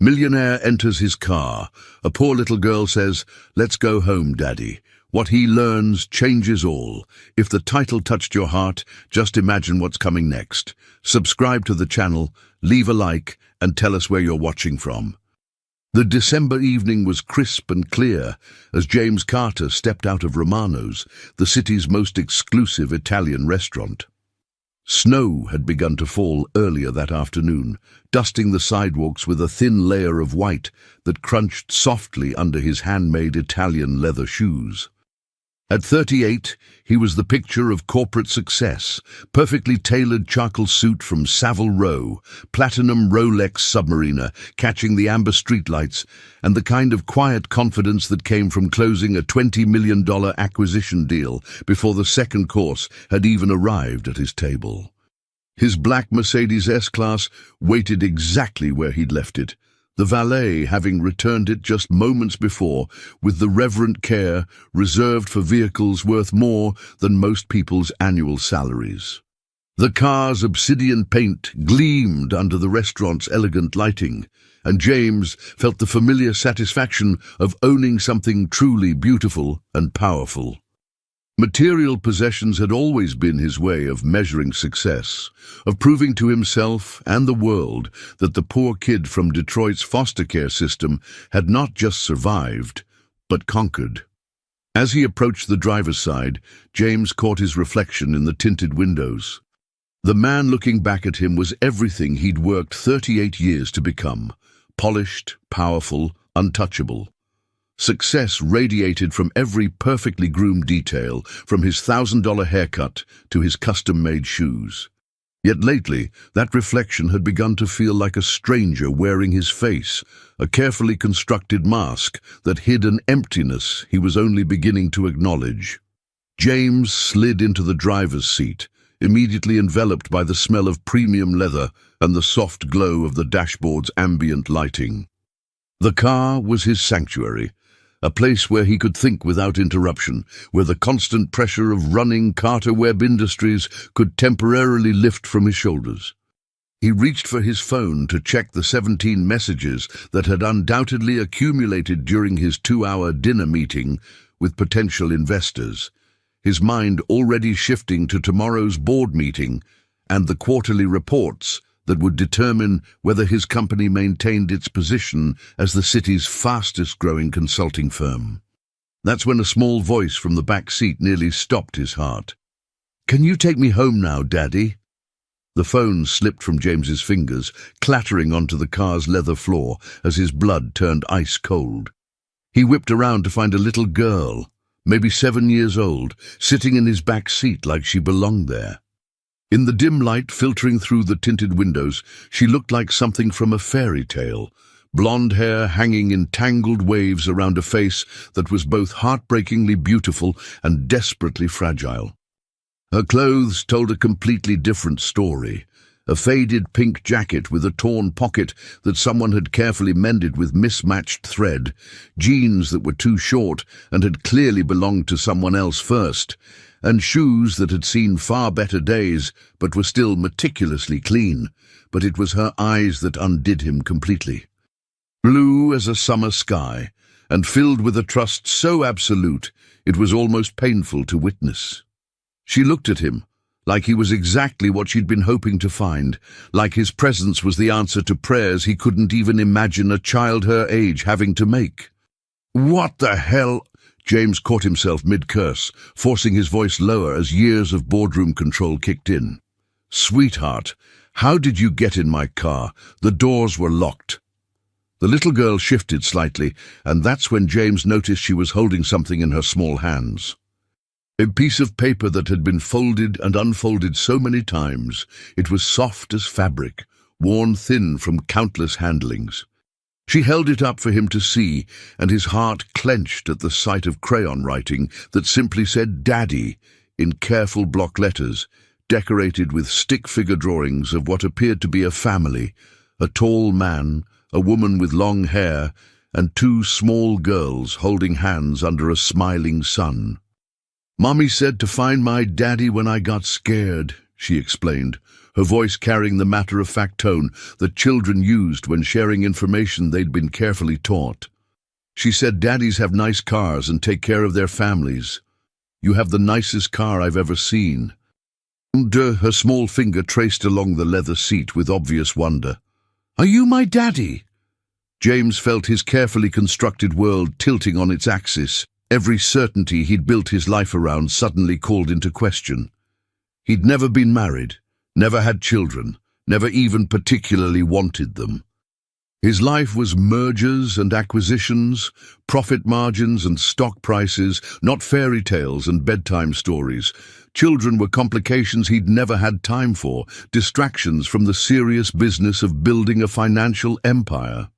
Millionaire enters his car. A poor little girl says, "Let's go home, Daddy." What he learns changes all. If the title touched your heart, just imagine what's coming next. Subscribe to the channel, leave a like, and tell us where you're watching from. The December evening was crisp and clear as James Carter stepped out of Romano's, the city's most exclusive Italian restaurant. Snow had begun to fall earlier that afternoon, dusting the sidewalks with a thin layer of white that crunched softly under his handmade Italian leather shoes. At 38, he was the picture of corporate success, perfectly tailored charcoal suit from Savile Row, platinum Rolex Submariner catching the amber streetlights, and the kind of quiet confidence that came from closing a $20 million acquisition deal before the second course had even arrived at his table. His black Mercedes S-Class waited exactly where he'd left it, the valet having returned it just moments before with the reverent care reserved for vehicles worth more than most people's annual salaries. The car's obsidian paint gleamed under the restaurant's elegant lighting, and James felt the familiar satisfaction of owning something truly beautiful and powerful. Material possessions had always been his way of measuring success, of proving to himself and the world that the poor kid from Detroit's foster care system had not just survived, but conquered. As he approached the driver's side, James caught his reflection in the tinted windows. The man looking back at him was everything he'd worked 38 years to become: polished, powerful, untouchable. Success radiated from every perfectly groomed detail, from his $1,000 haircut to his custom-made shoes. Yet lately, that reflection had begun to feel like a stranger wearing his face, a carefully constructed mask that hid an emptiness he was only beginning to acknowledge. James slid into the driver's seat, immediately enveloped by the smell of premium leather and the soft glow of the dashboard's ambient lighting. The car was his sanctuary, a place where he could think without interruption, where the constant pressure of running Carter Webb Industries could temporarily lift from his shoulders. He reached for his phone to check the 17 messages that had undoubtedly accumulated during his 2-hour dinner meeting with potential investors, his mind already shifting to tomorrow's board meeting and the quarterly reports that would determine whether his company maintained its position as the city's fastest-growing consulting firm. That's when a small voice from the back seat nearly stopped his heart. "Can you take me home now, Daddy?" The phone slipped from James's fingers, clattering onto the car's leather floor as his blood turned ice cold. He whipped around to find a little girl, maybe 7 years old, sitting in his back seat like she belonged there. In the dim light filtering through the tinted windows, she looked like something from a fairy tale, blonde hair hanging in tangled waves around a face that was both heartbreakingly beautiful and desperately fragile. Her clothes told a completely different story. A faded pink jacket with a torn pocket that someone had carefully mended with mismatched thread, jeans that were too short and had clearly belonged to someone else first, and shoes that had seen far better days but were still meticulously clean. But it was her eyes that undid him completely. Blue as a summer sky, and filled with a trust so absolute it was almost painful to witness. She looked at him, like he was exactly what she'd been hoping to find, like his presence was the answer to prayers he couldn't even imagine a child her age having to make. "What the hell?" James caught himself mid-curse, forcing his voice lower as years of boardroom control kicked in. "Sweetheart, how did you get in my car? The doors were locked." The little girl shifted slightly, and that's when James noticed she was holding something in her small hands. A piece of paper that had been folded and unfolded so many times, it was soft as fabric, worn thin from countless handlings. She held it up for him to see, and his heart clenched at the sight of crayon writing that simply said "Daddy" in careful block letters, decorated with stick figure drawings of what appeared to be a family, a tall man, a woman with long hair, and 2 small girls holding hands under a smiling sun. "Mommy said to find my daddy when I got scared," she explained, her voice carrying the matter-of-fact tone that children used when sharing information they'd been carefully taught. She said, "Daddies have nice cars and take care of their families. You have the nicest car I've ever seen." Her small finger traced along the leather seat with obvious wonder. "Are you my daddy?" James felt his carefully constructed world tilting on its axis. Every certainty he'd built his life around suddenly called into question. He'd never been married, never had children, never even particularly wanted them. His life was mergers and acquisitions, profit margins and stock prices, not fairy tales and bedtime stories. Children were complications he'd never had time for, distractions from the serious business of building a financial empire.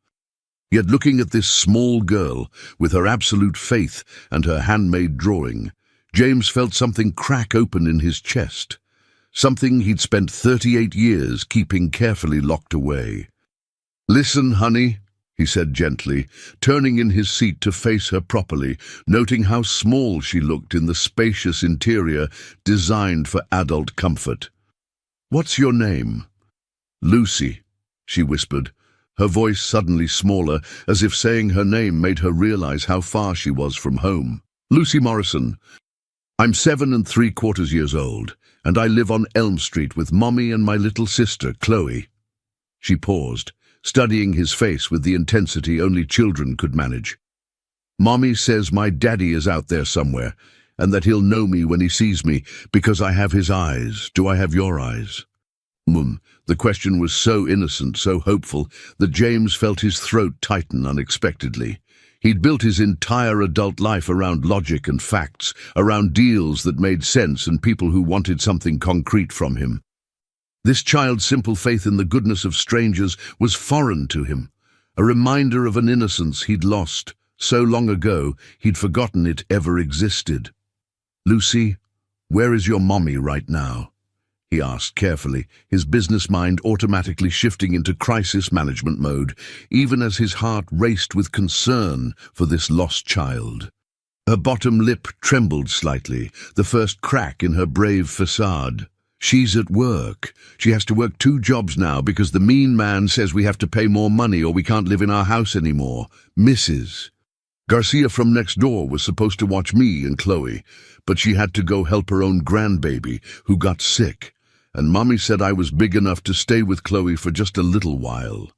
Yet looking at this small girl, with her absolute faith and her handmade drawing, James felt something crack open in his chest, something he'd spent 38 years keeping carefully locked away. "Listen, honey," he said gently, turning in his seat to face her properly, noting how small she looked in the spacious interior designed for adult comfort. "What's your name?" "Lucy," she whispered, her voice suddenly smaller, as if saying her name made her realize how far she was from home. "Lucy Morrison. I'm 7 3/4 years old, and I live on Elm Street with Mommy and my little sister, Chloe." She paused, studying his face with the intensity only children could manage. "Mommy says my daddy is out there somewhere, and that he'll know me when he sees me, because I have his eyes. Do I have your eyes?" The question was so innocent, so hopeful, that James felt his throat tighten unexpectedly. He'd built his entire adult life around logic and facts, around deals that made sense and people who wanted something concrete from him. This child's simple faith in the goodness of strangers was foreign to him, a reminder of an innocence he'd lost so long ago he'd forgotten it ever existed. "Lucy, where is your mommy right now?" he asked carefully, his business mind automatically shifting into crisis management mode, even as his heart raced with concern for this lost child. Her bottom lip trembled slightly, the first crack in her brave facade. "She's at work. She has to work 2 jobs now because the mean man says we have to pay more money or we can't live in our house anymore. Mrs. Garcia from next door was supposed to watch me and Chloe, but she had to go help her own grandbaby, who got sick, and Mommy said I was big enough to stay with Chloe for just a little while."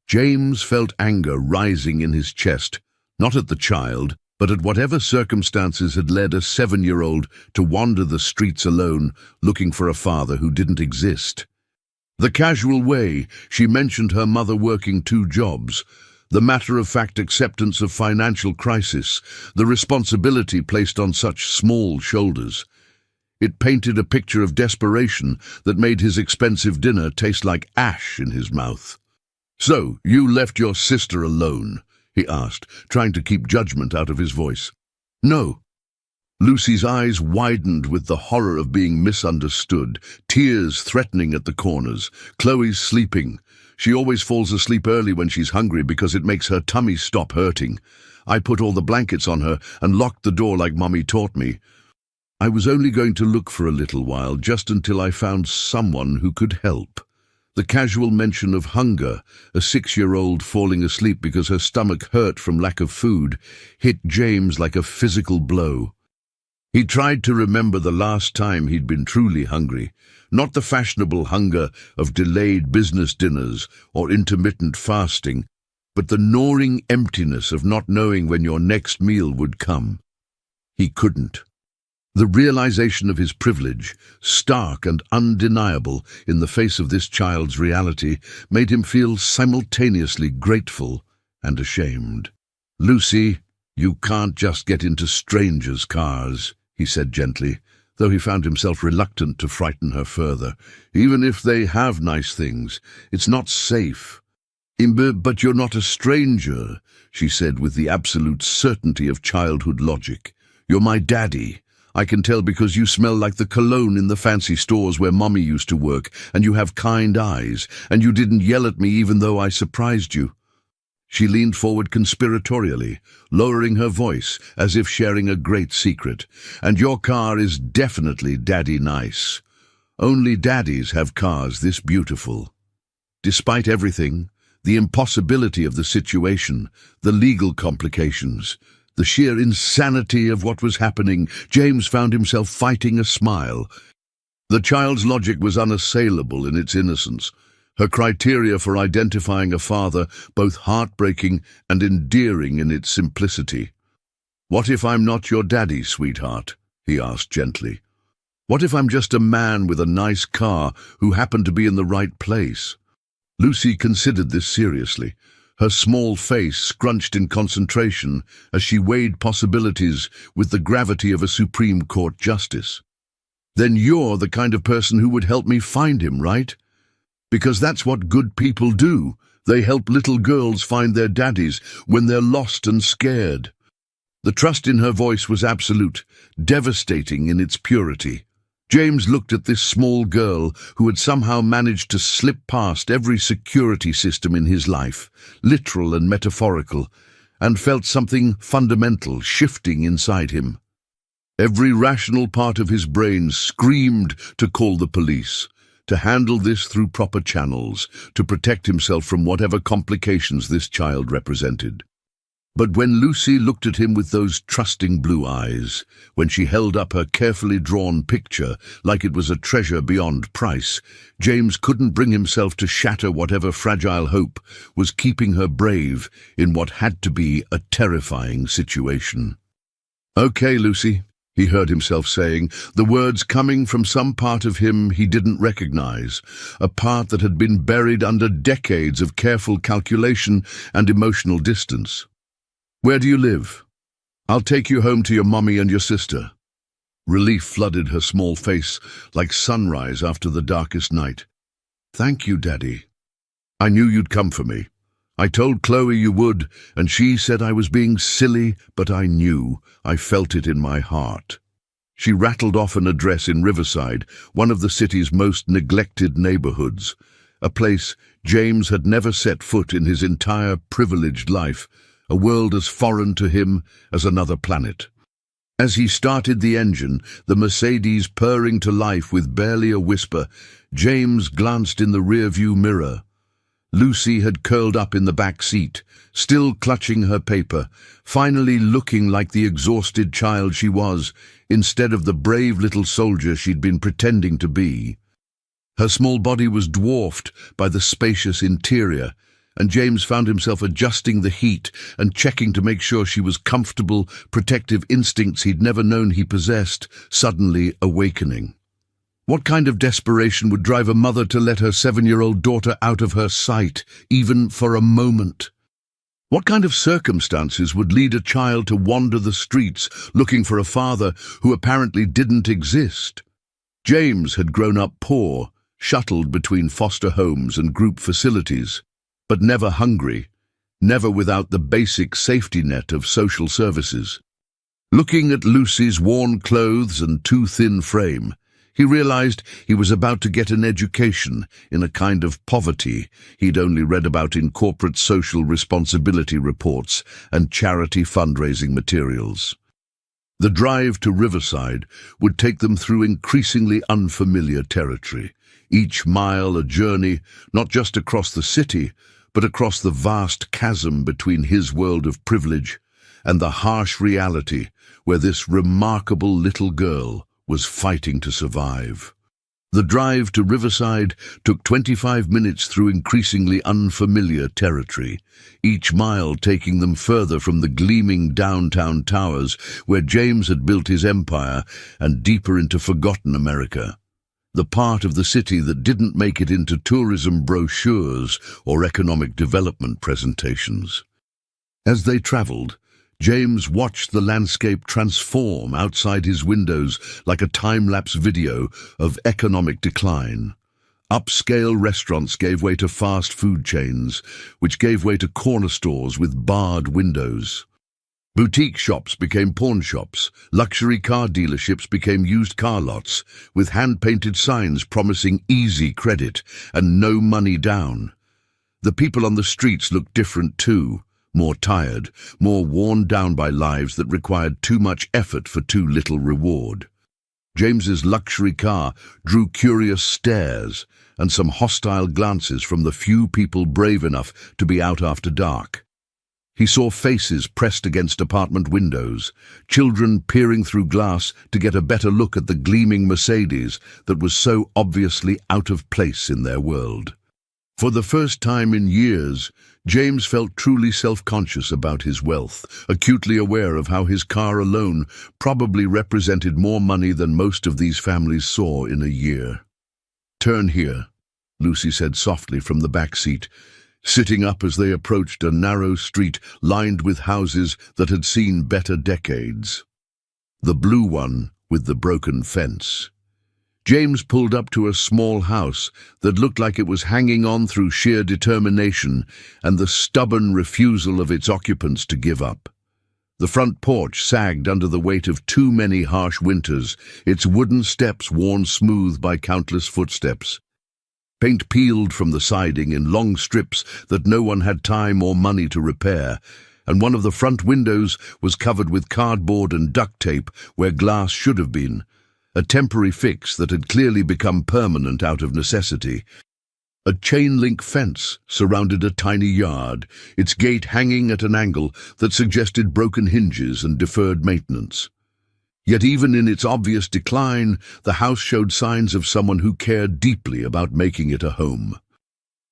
James felt anger rising in his chest, not at the child, but at whatever circumstances had led a 7-year-old to wander the streets alone, looking for a father who didn't exist. The casual way she mentioned her mother working 2 jobs, the matter-of-fact acceptance of financial crisis, the responsibility placed on such small shoulders. It painted a picture of desperation that made his expensive dinner taste like ash in his mouth. "So, you left your sister alone?" he asked, trying to keep judgment out of his voice. "No." Lucy's eyes widened with the horror of being misunderstood, tears threatening at the corners. "Chloe's sleeping. She always falls asleep early when she's hungry because it makes her tummy stop hurting. I put all the blankets on her and locked the door like Mommy taught me. I was only going to look for a little while, just until I found someone who could help." The casual mention of hunger, a 6-year-old falling asleep because her stomach hurt from lack of food, hit James like a physical blow. He tried to remember the last time he'd been truly hungry, not the fashionable hunger of delayed business dinners or intermittent fasting, but the gnawing emptiness of not knowing when your next meal would come. He couldn't. The realization of his privilege, stark and undeniable in the face of this child's reality, made him feel simultaneously grateful and ashamed. "Lucy, you can't just get into strangers' cars," he said gently, though he found himself reluctant to frighten her further. "Even if they have nice things, it's not safe." "But you're not a stranger," she said with the absolute certainty of childhood logic. "You're my daddy. I can tell because you smell like the cologne in the fancy stores where Mommy used to work, and you have kind eyes, and you didn't yell at me even though I surprised you." She leaned forward conspiratorially, lowering her voice as if sharing a great secret. "And your car is definitely daddy nice." Only daddies have cars this beautiful. Despite everything, the impossibility of the situation, the legal complications, the sheer insanity of what was happening, James found himself fighting a smile. The child's logic was unassailable in its innocence, her criteria for identifying a father both heartbreaking and endearing in its simplicity. "What if I'm not your daddy, sweetheart?" he asked gently. "What if I'm just a man with a nice car who happened to be in the right place?" Lucy considered this seriously, her small face scrunched in concentration as she weighed possibilities with the gravity of a Supreme Court justice. "Then you're the kind of person who would help me find him, right? Because that's what good people do. They help little girls find their daddies when they're lost and scared." The trust in her voice was absolute, devastating in its purity. James looked at this small girl who had somehow managed to slip past every security system in his life, literal and metaphorical, and felt something fundamental shifting inside him. Every rational part of his brain screamed to call the police, to handle this through proper channels, to protect himself from whatever complications this child represented. But when Lucy looked at him with those trusting blue eyes, when she held up her carefully drawn picture like it was a treasure beyond price, James couldn't bring himself to shatter whatever fragile hope was keeping her brave in what had to be a terrifying situation. "Okay, Lucy," he heard himself saying, the words coming from some part of him he didn't recognize, a part that had been buried under decades of careful calculation and emotional distance. "Where do you live? I'll take you home to your mummy and your sister." Relief flooded her small face like sunrise after the darkest night. "Thank you, Daddy. I knew you'd come for me. I told Chloe you would, and she said I was being silly, but I knew. I felt it in my heart." She rattled off an address in Riverside, one of the city's most neglected neighborhoods, a place James had never set foot in his entire privileged life, a world as foreign to him as another planet. As he started the engine, the Mercedes purring to life with barely a whisper, James glanced in the rearview mirror. Lucy had curled up in the back seat, still clutching her paper, finally looking like the exhausted child she was, instead of the brave little soldier she'd been pretending to be. Her small body was dwarfed by the spacious interior, and James found himself adjusting the heat and checking to make sure she was comfortable, protective instincts he'd never known he possessed, suddenly awakening. What kind of desperation would drive a mother to let her 7-year-old daughter out of her sight, even for a moment? What kind of circumstances would lead a child to wander the streets looking for a father who apparently didn't exist? James had grown up poor, shuttled between foster homes and group facilities, but never hungry, never without the basic safety net of social services. Looking at Lucy's worn clothes and too thin frame, he realized he was about to get an education in a kind of poverty he'd only read about in corporate social responsibility reports and charity fundraising materials. The drive to Riverside would take them through increasingly unfamiliar territory, each mile a journey not just across the city, but across the vast chasm between his world of privilege and the harsh reality where this remarkable little girl was fighting to survive. The drive to Riverside took 25 minutes through increasingly unfamiliar territory, each mile taking them further from the gleaming downtown towers where James had built his empire and deeper into forgotten America, the part of the city that didn't make it into tourism brochures or economic development presentations. As they traveled, James watched the landscape transform outside his windows like a time-lapse video of economic decline. Upscale restaurants gave way to fast food chains, which gave way to corner stores with barred windows. Boutique shops became pawn shops, luxury car dealerships became used car lots, with hand-painted signs promising easy credit and no money down. The people on the streets looked different too, more tired, more worn down by lives that required too much effort for too little reward. James's luxury car drew curious stares and some hostile glances from the few people brave enough to be out after dark. He saw faces pressed against apartment windows, children peering through glass to get a better look at the gleaming Mercedes that was so obviously out of place in their world. For the first time in years, James felt truly self-conscious about his wealth, acutely aware of how his car alone probably represented more money than most of these families saw in a year. "Turn here," Lucy said softly from the back seat, sitting up as they approached a narrow street lined with houses that had seen better decades. The blue one with the broken fence. James pulled up to a small house that looked like it was hanging on through sheer determination and the stubborn refusal of its occupants to give up. The front porch sagged under the weight of too many harsh winters, its wooden steps worn smooth by countless footsteps. Paint peeled from the siding in long strips that no one had time or money to repair, and one of the front windows was covered with cardboard and duct tape where glass should have been, a temporary fix that had clearly become permanent out of necessity. A chain-link fence surrounded a tiny yard, its gate hanging at an angle that suggested broken hinges and deferred maintenance. Yet even in its obvious decline, the house showed signs of someone who cared deeply about making it a home.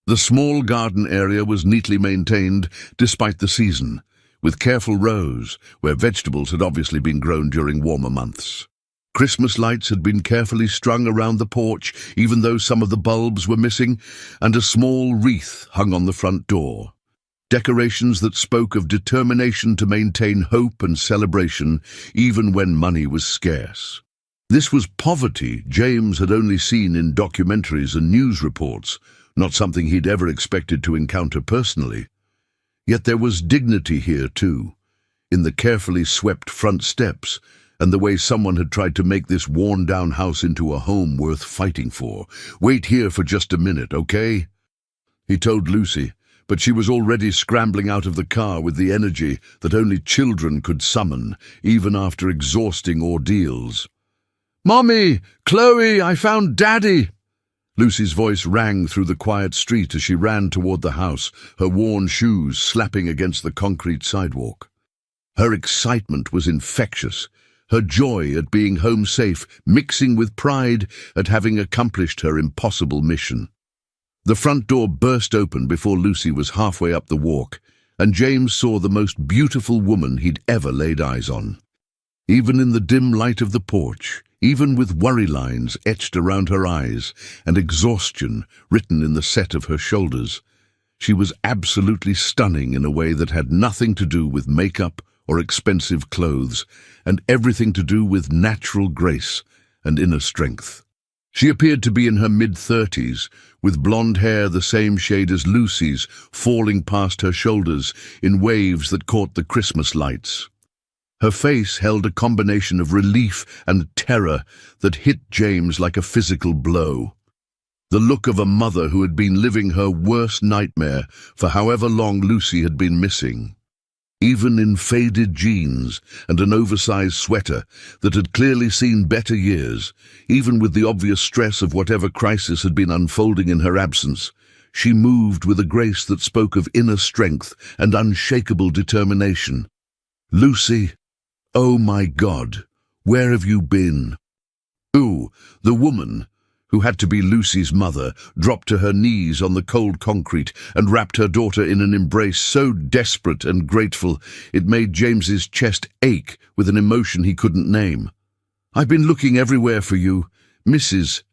The small garden area was neatly maintained despite the season, with careful rows where vegetables had obviously been grown during warmer months. Christmas lights had been carefully strung around the porch, even though some of the bulbs were missing, and a small wreath hung on the front door. Decorations that spoke of determination to maintain hope and celebration, even when money was scarce. This was poverty James had only seen in documentaries and news reports, not something he'd ever expected to encounter personally. Yet there was dignity here too, in the carefully swept front steps, and the way someone had tried to make this worn-down house into a home worth fighting for. "Wait here for just a minute, okay?" he told Lucy, but she was already scrambling out of the car with the energy that only children could summon, even after exhausting ordeals. "Mommy! Chloe, I found Daddy!" Lucy's voice rang through the quiet street as she ran toward the house, her worn shoes slapping against the concrete sidewalk. Her excitement was infectious, her joy at being home safe mixing with pride at having accomplished her impossible mission. The front door burst open before Lucy was halfway up the walk, and James saw the most beautiful woman he'd ever laid eyes on. Even in the dim light of the porch, even with worry lines etched around her eyes and exhaustion written in the set of her shoulders, she was absolutely stunning in a way that had nothing to do with makeup or expensive clothes, and everything to do with natural grace and inner strength. She appeared to be in her mid-30s, with blonde hair the same shade as Lucy's falling past her shoulders in waves that caught the Christmas lights. Her face held a combination of relief and terror that hit James like a physical blow. The look of a mother who had been living her worst nightmare for however long Lucy had been missing. Even in faded jeans and an oversized sweater that had clearly seen better years, even with the obvious stress of whatever crisis had been unfolding in her absence, she moved with a grace that spoke of inner strength and unshakable determination. "Lucy, oh my God, where have you been?" Ooh, the woman, who had to be Lucy's mother, dropped to her knees on the cold concrete and wrapped her daughter in an embrace so desperate and grateful it made James's chest ache with an emotion he couldn't name. "I've been looking everywhere for you. Mrs.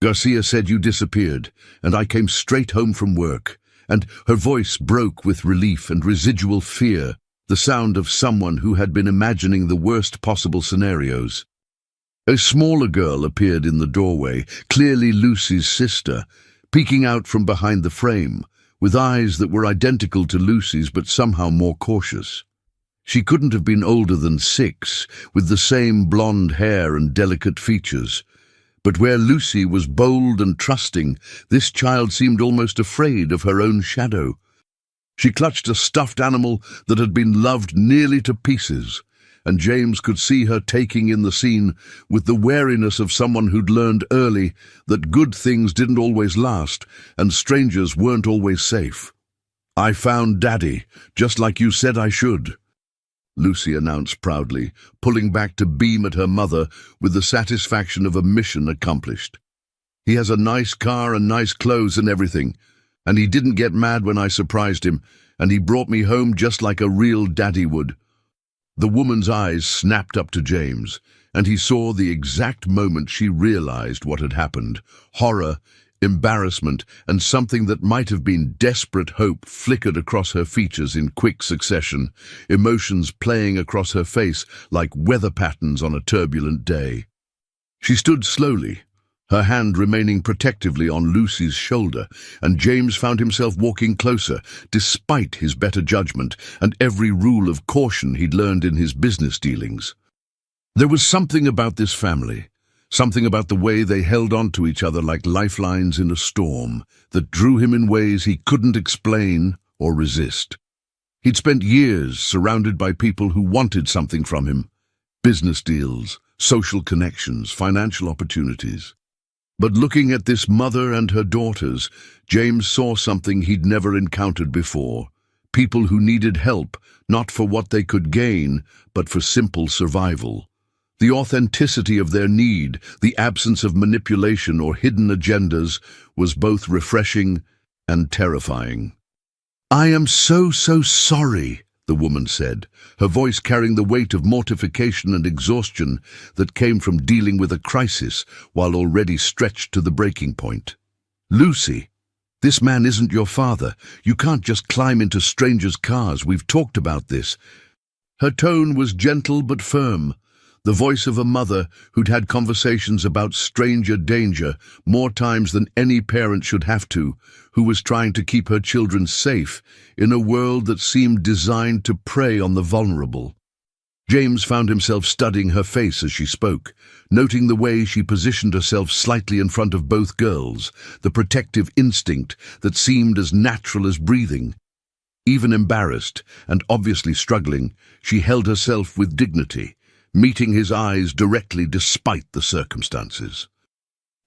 Garcia said you disappeared, and I came straight home from work." And her voice broke with relief and residual fear, the sound of someone who had been imagining the worst possible scenarios. A smaller girl appeared in the doorway, clearly Lucy's sister, peeking out from behind the frame, with eyes that were identical to Lucy's but somehow more cautious. She couldn't have been older than 6, with the same blonde hair and delicate features. But where Lucy was bold and trusting, this child seemed almost afraid of her own shadow. She clutched a stuffed animal that had been loved nearly to pieces, and James could see her taking in the scene with the wariness of someone who'd learned early that good things didn't always last and strangers weren't always safe. "I found Daddy, just like you said I should," Lucy announced proudly, pulling back to beam at her mother with the satisfaction of a mission accomplished. "He has a nice car and nice clothes and everything, and he didn't get mad when I surprised him, and he brought me home just like a real daddy would." The woman's eyes snapped up to James, and he saw the exact moment she realized what had happened. Horror, embarrassment, and something that might have been desperate hope flickered across her features in quick succession, emotions playing across her face like weather patterns on a turbulent day. She stood slowly, her hand remaining protectively on Lucy's shoulder, and James found himself walking closer, despite his better judgment and every rule of caution he'd learned in his business dealings. There was something about this family, something about the way they held on to each other like lifelines in a storm, that drew him in ways he couldn't explain or resist. He'd spent years surrounded by people who wanted something from him: business deals, social connections, financial opportunities. But looking at this mother and her daughters, James saw something he'd never encountered before: people who needed help, not for what they could gain, but for simple survival. The authenticity of their need, the absence of manipulation or hidden agendas, was both refreshing and terrifying. "I am so sorry," the woman said, her voice carrying the weight of mortification and exhaustion that came from dealing with a crisis while already stretched to the breaking point. "Lucy, this man isn't your father. You can't just climb into strangers' cars. We've talked about this." Her tone was gentle but firm, the voice of a mother who'd had conversations about stranger danger more times than any parent should have to, who was trying to keep her children safe in a world that seemed designed to prey on the vulnerable. James found himself studying her face as she spoke, noting the way she positioned herself slightly in front of both girls, the protective instinct that seemed as natural as breathing. Even embarrassed and obviously struggling, she held herself with dignity, meeting his eyes directly despite the circumstances.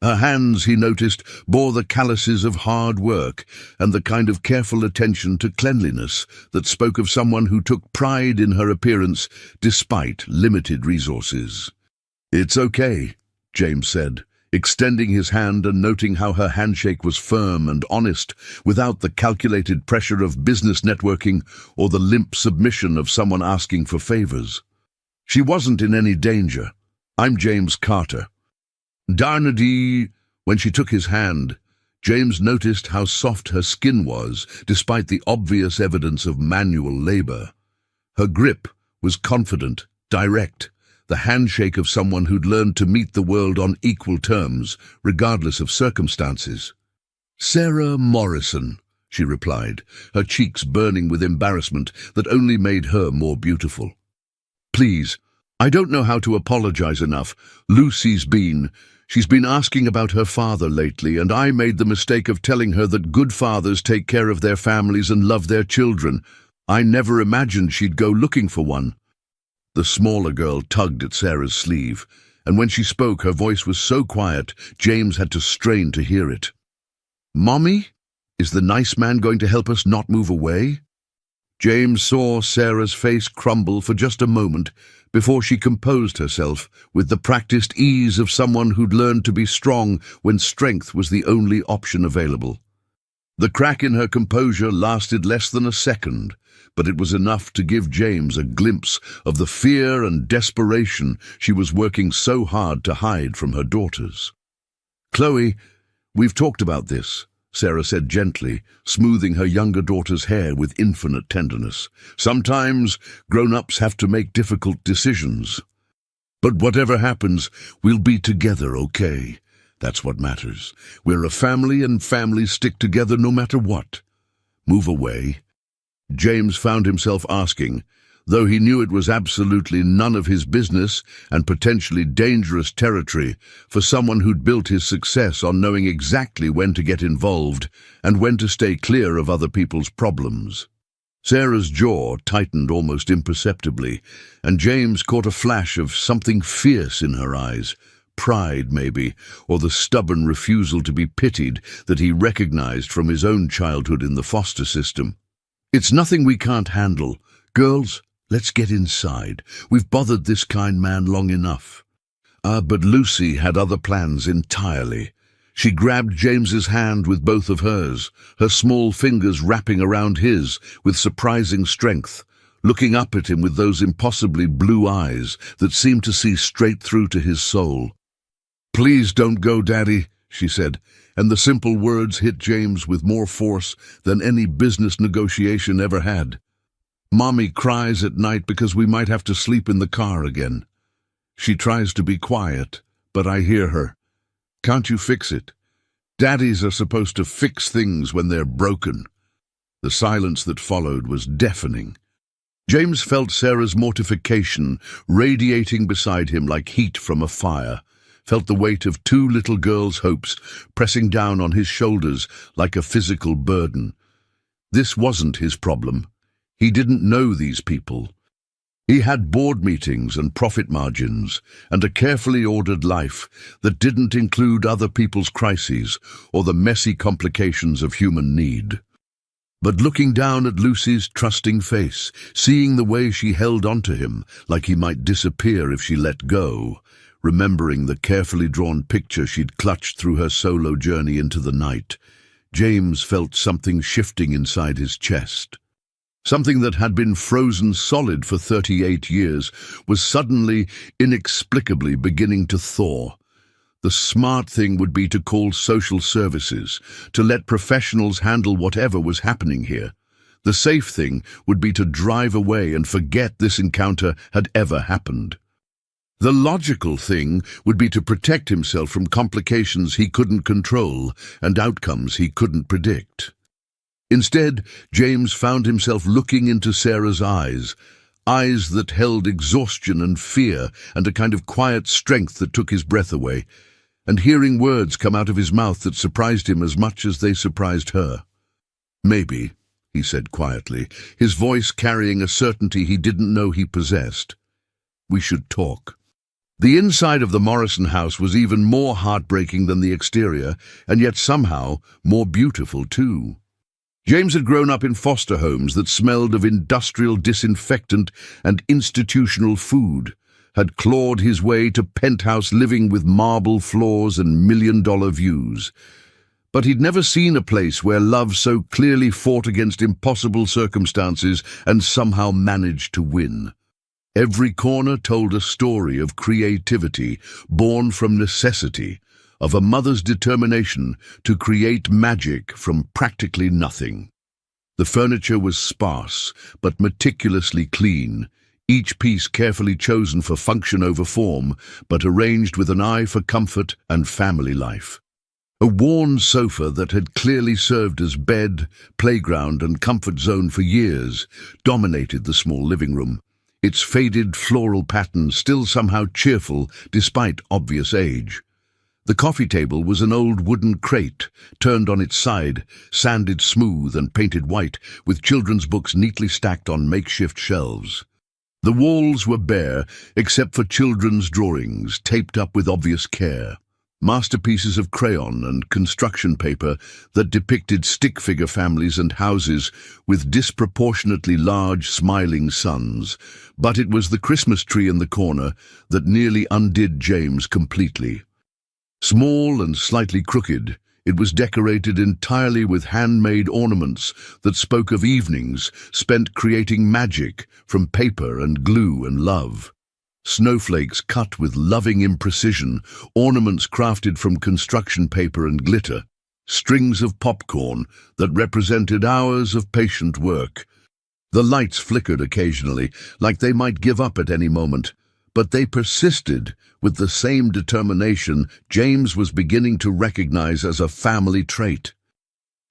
Her hands, he noticed, bore the calluses of hard work and the kind of careful attention to cleanliness that spoke of someone who took pride in her appearance despite limited resources. "It's okay," James said, extending his hand and noting how her handshake was firm and honest, without the calculated pressure of business networking or the limp submission of someone asking for favors. She wasn't in any danger. "I'm James Carter." "Darnady." When she took his hand, James noticed how soft her skin was, despite the obvious evidence of manual labor. Her grip was confident, direct, the handshake of someone who'd learned to meet the world on equal terms, regardless of circumstances. "Sarah Morrison," she replied, her cheeks burning with embarrassment that only made her more beautiful. "Please, I don't know how to apologize enough. She's been asking about her father lately, and I made the mistake of telling her that good fathers take care of their families and love their children. I never imagined she'd go looking for one." The smaller girl tugged at Sarah's sleeve, and when she spoke, her voice was so quiet, James had to strain to hear it. "Mommy, is the nice man going to help us not move away?" James saw Sarah's face crumble for just a moment before she composed herself with the practiced ease of someone who'd learned to be strong when strength was the only option available. The crack in her composure lasted less than a second, but it was enough to give James a glimpse of the fear and desperation she was working so hard to hide from her daughters. "Chloe, we've talked about this," Sarah said gently, smoothing her younger daughter's hair with infinite tenderness. "Sometimes grown-ups have to make difficult decisions. But whatever happens, we'll be together, okay? That's what matters. We're a family, and families stick together no matter what. Move away." James found himself asking, though he knew it was absolutely none of his business and potentially dangerous territory for someone who'd built his success on knowing exactly when to get involved and when to stay clear of other people's problems. Sarah's jaw tightened almost imperceptibly, and James caught a flash of something fierce in her eyes. Pride, maybe, or the stubborn refusal to be pitied that he recognized from his own childhood in the foster system. "It's nothing we can't handle. Girls, let's get inside. We've bothered this kind man long enough." But Lucy had other plans entirely. She grabbed James's hand with both of hers, her small fingers wrapping around his with surprising strength, looking up at him with those impossibly blue eyes that seemed to see straight through to his soul. "Please don't go, Daddy," she said, and the simple words hit James with more force than any business negotiation ever had. "Mommy cries at night because we might have to sleep in the car again. She tries to be quiet, but I hear her. Can't you fix it? Daddies are supposed to fix things when they're broken." The silence that followed was deafening. James felt Sarah's mortification radiating beside him like heat from a fire, felt the weight of two little girls' hopes pressing down on his shoulders like a physical burden. This wasn't his problem. He didn't know these people. He had board meetings and profit margins, and a carefully ordered life that didn't include other people's crises or the messy complications of human need. But looking down at Lucy's trusting face, seeing the way she held onto him like he might disappear if she let go, remembering the carefully drawn picture she'd clutched through her solo journey into the night, James felt something shifting inside his chest. Something that had been frozen solid for 38 years was suddenly, inexplicably beginning to thaw. The smart thing would be to call social services, to let professionals handle whatever was happening here. The safe thing would be to drive away and forget this encounter had ever happened. The logical thing would be to protect himself from complications he couldn't control and outcomes he couldn't predict. Instead, James found himself looking into Sarah's eyes that held exhaustion and fear and a kind of quiet strength that took his breath away, and hearing words come out of his mouth that surprised him as much as they surprised her. "Maybe," he said quietly, his voice carrying a certainty he didn't know he possessed. "We should talk." The inside of the Morrison house was even more heartbreaking than the exterior, and yet somehow more beautiful too. James had grown up in foster homes that smelled of industrial disinfectant and institutional food, had clawed his way to penthouse living with marble floors and million-dollar views. But he'd never seen a place where love so clearly fought against impossible circumstances and somehow managed to win. Every corner told a story of creativity born from necessity, of a mother's determination to create magic from practically nothing. The furniture was sparse, but meticulously clean, each piece carefully chosen for function over form, but arranged with an eye for comfort and family life. A worn sofa that had clearly served as bed, playground, and comfort zone for years dominated the small living room, its faded floral pattern still somehow cheerful despite obvious age. The coffee table was an old wooden crate, turned on its side, sanded smooth and painted white, with children's books neatly stacked on makeshift shelves. The walls were bare, except for children's drawings, taped up with obvious care. Masterpieces of crayon and construction paper that depicted stick figure families and houses with disproportionately large, smiling suns. But it was the Christmas tree in the corner that nearly undid James completely. Small and slightly crooked, it was decorated entirely with handmade ornaments that spoke of evenings spent creating magic from paper and glue and love. Snowflakes cut with loving imprecision, ornaments crafted from construction paper and glitter, strings of popcorn that represented hours of patient work. The lights flickered occasionally, like they might give up at any moment, but they persisted with the same determination James was beginning to recognize as a family trait.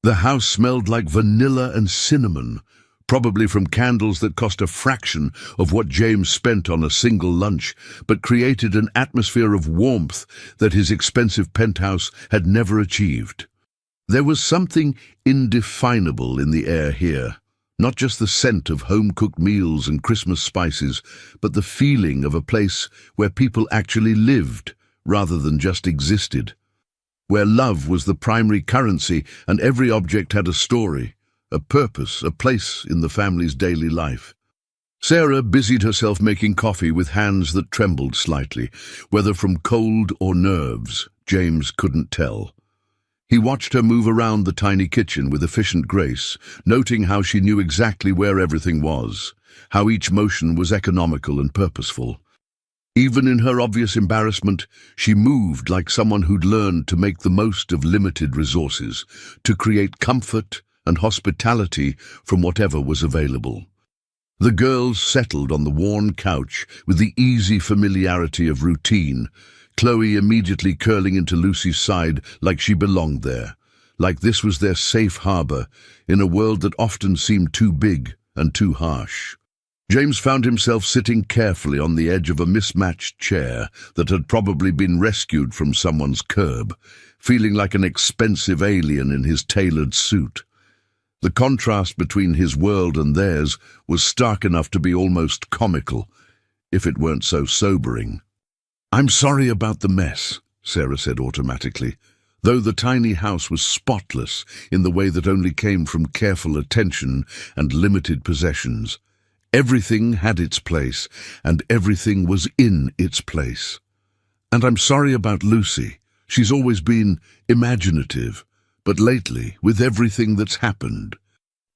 The house smelled like vanilla and cinnamon, probably from candles that cost a fraction of what James spent on a single lunch, but created an atmosphere of warmth that his expensive penthouse had never achieved. There was something indefinable in the air here, Not just the scent of home-cooked meals and Christmas spices, but the feeling of a place where people actually lived rather than just existed. Where love was the primary currency and every object had a story, a purpose, a place in the family's daily life. Sarah busied herself making coffee with hands that trembled slightly, whether from cold or nerves, James couldn't tell. He watched her move around the tiny kitchen with efficient grace, noting how she knew exactly where everything was, how each motion was economical and purposeful. Even in her obvious embarrassment, she moved like someone who'd learned to make the most of limited resources, to create comfort and hospitality from whatever was available. The girls settled on the worn couch with the easy familiarity of routine, Chloe immediately curling into Lucy's side like she belonged there, like this was their safe harbor in a world that often seemed too big and too harsh. James found himself sitting carefully on the edge of a mismatched chair that had probably been rescued from someone's curb, feeling like an expensive alien in his tailored suit. The contrast between his world and theirs was stark enough to be almost comical, if it weren't so sobering. "I'm sorry about the mess," Sarah said automatically, though the tiny house was spotless in the way that only came from careful attention and limited possessions. Everything had its place, and everything was in its place. "And I'm sorry about Lucy. She's always been imaginative, but lately, with everything that's happened."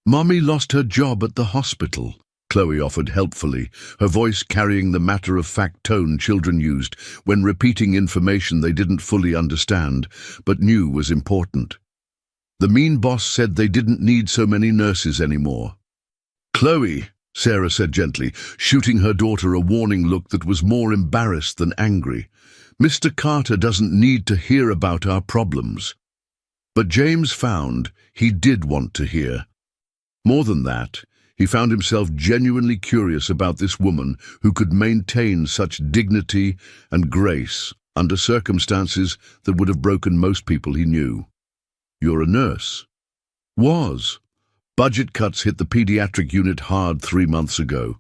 "Mommy lost her job at the hospital," Chloe offered helpfully, her voice carrying the matter-of-fact tone children used when repeating information they didn't fully understand, but knew was important. "The mean boss said they didn't need so many nurses anymore." "Chloe," Sarah said gently, shooting her daughter a warning look that was more embarrassed than angry, "Mr. Carter doesn't need to hear about our problems." But James found he did want to hear. More than that, he found himself genuinely curious about this woman who could maintain such dignity and grace under circumstances that would have broken most people he knew. "You're a nurse." "Was. Budget cuts hit the pediatric unit hard 3 months ago."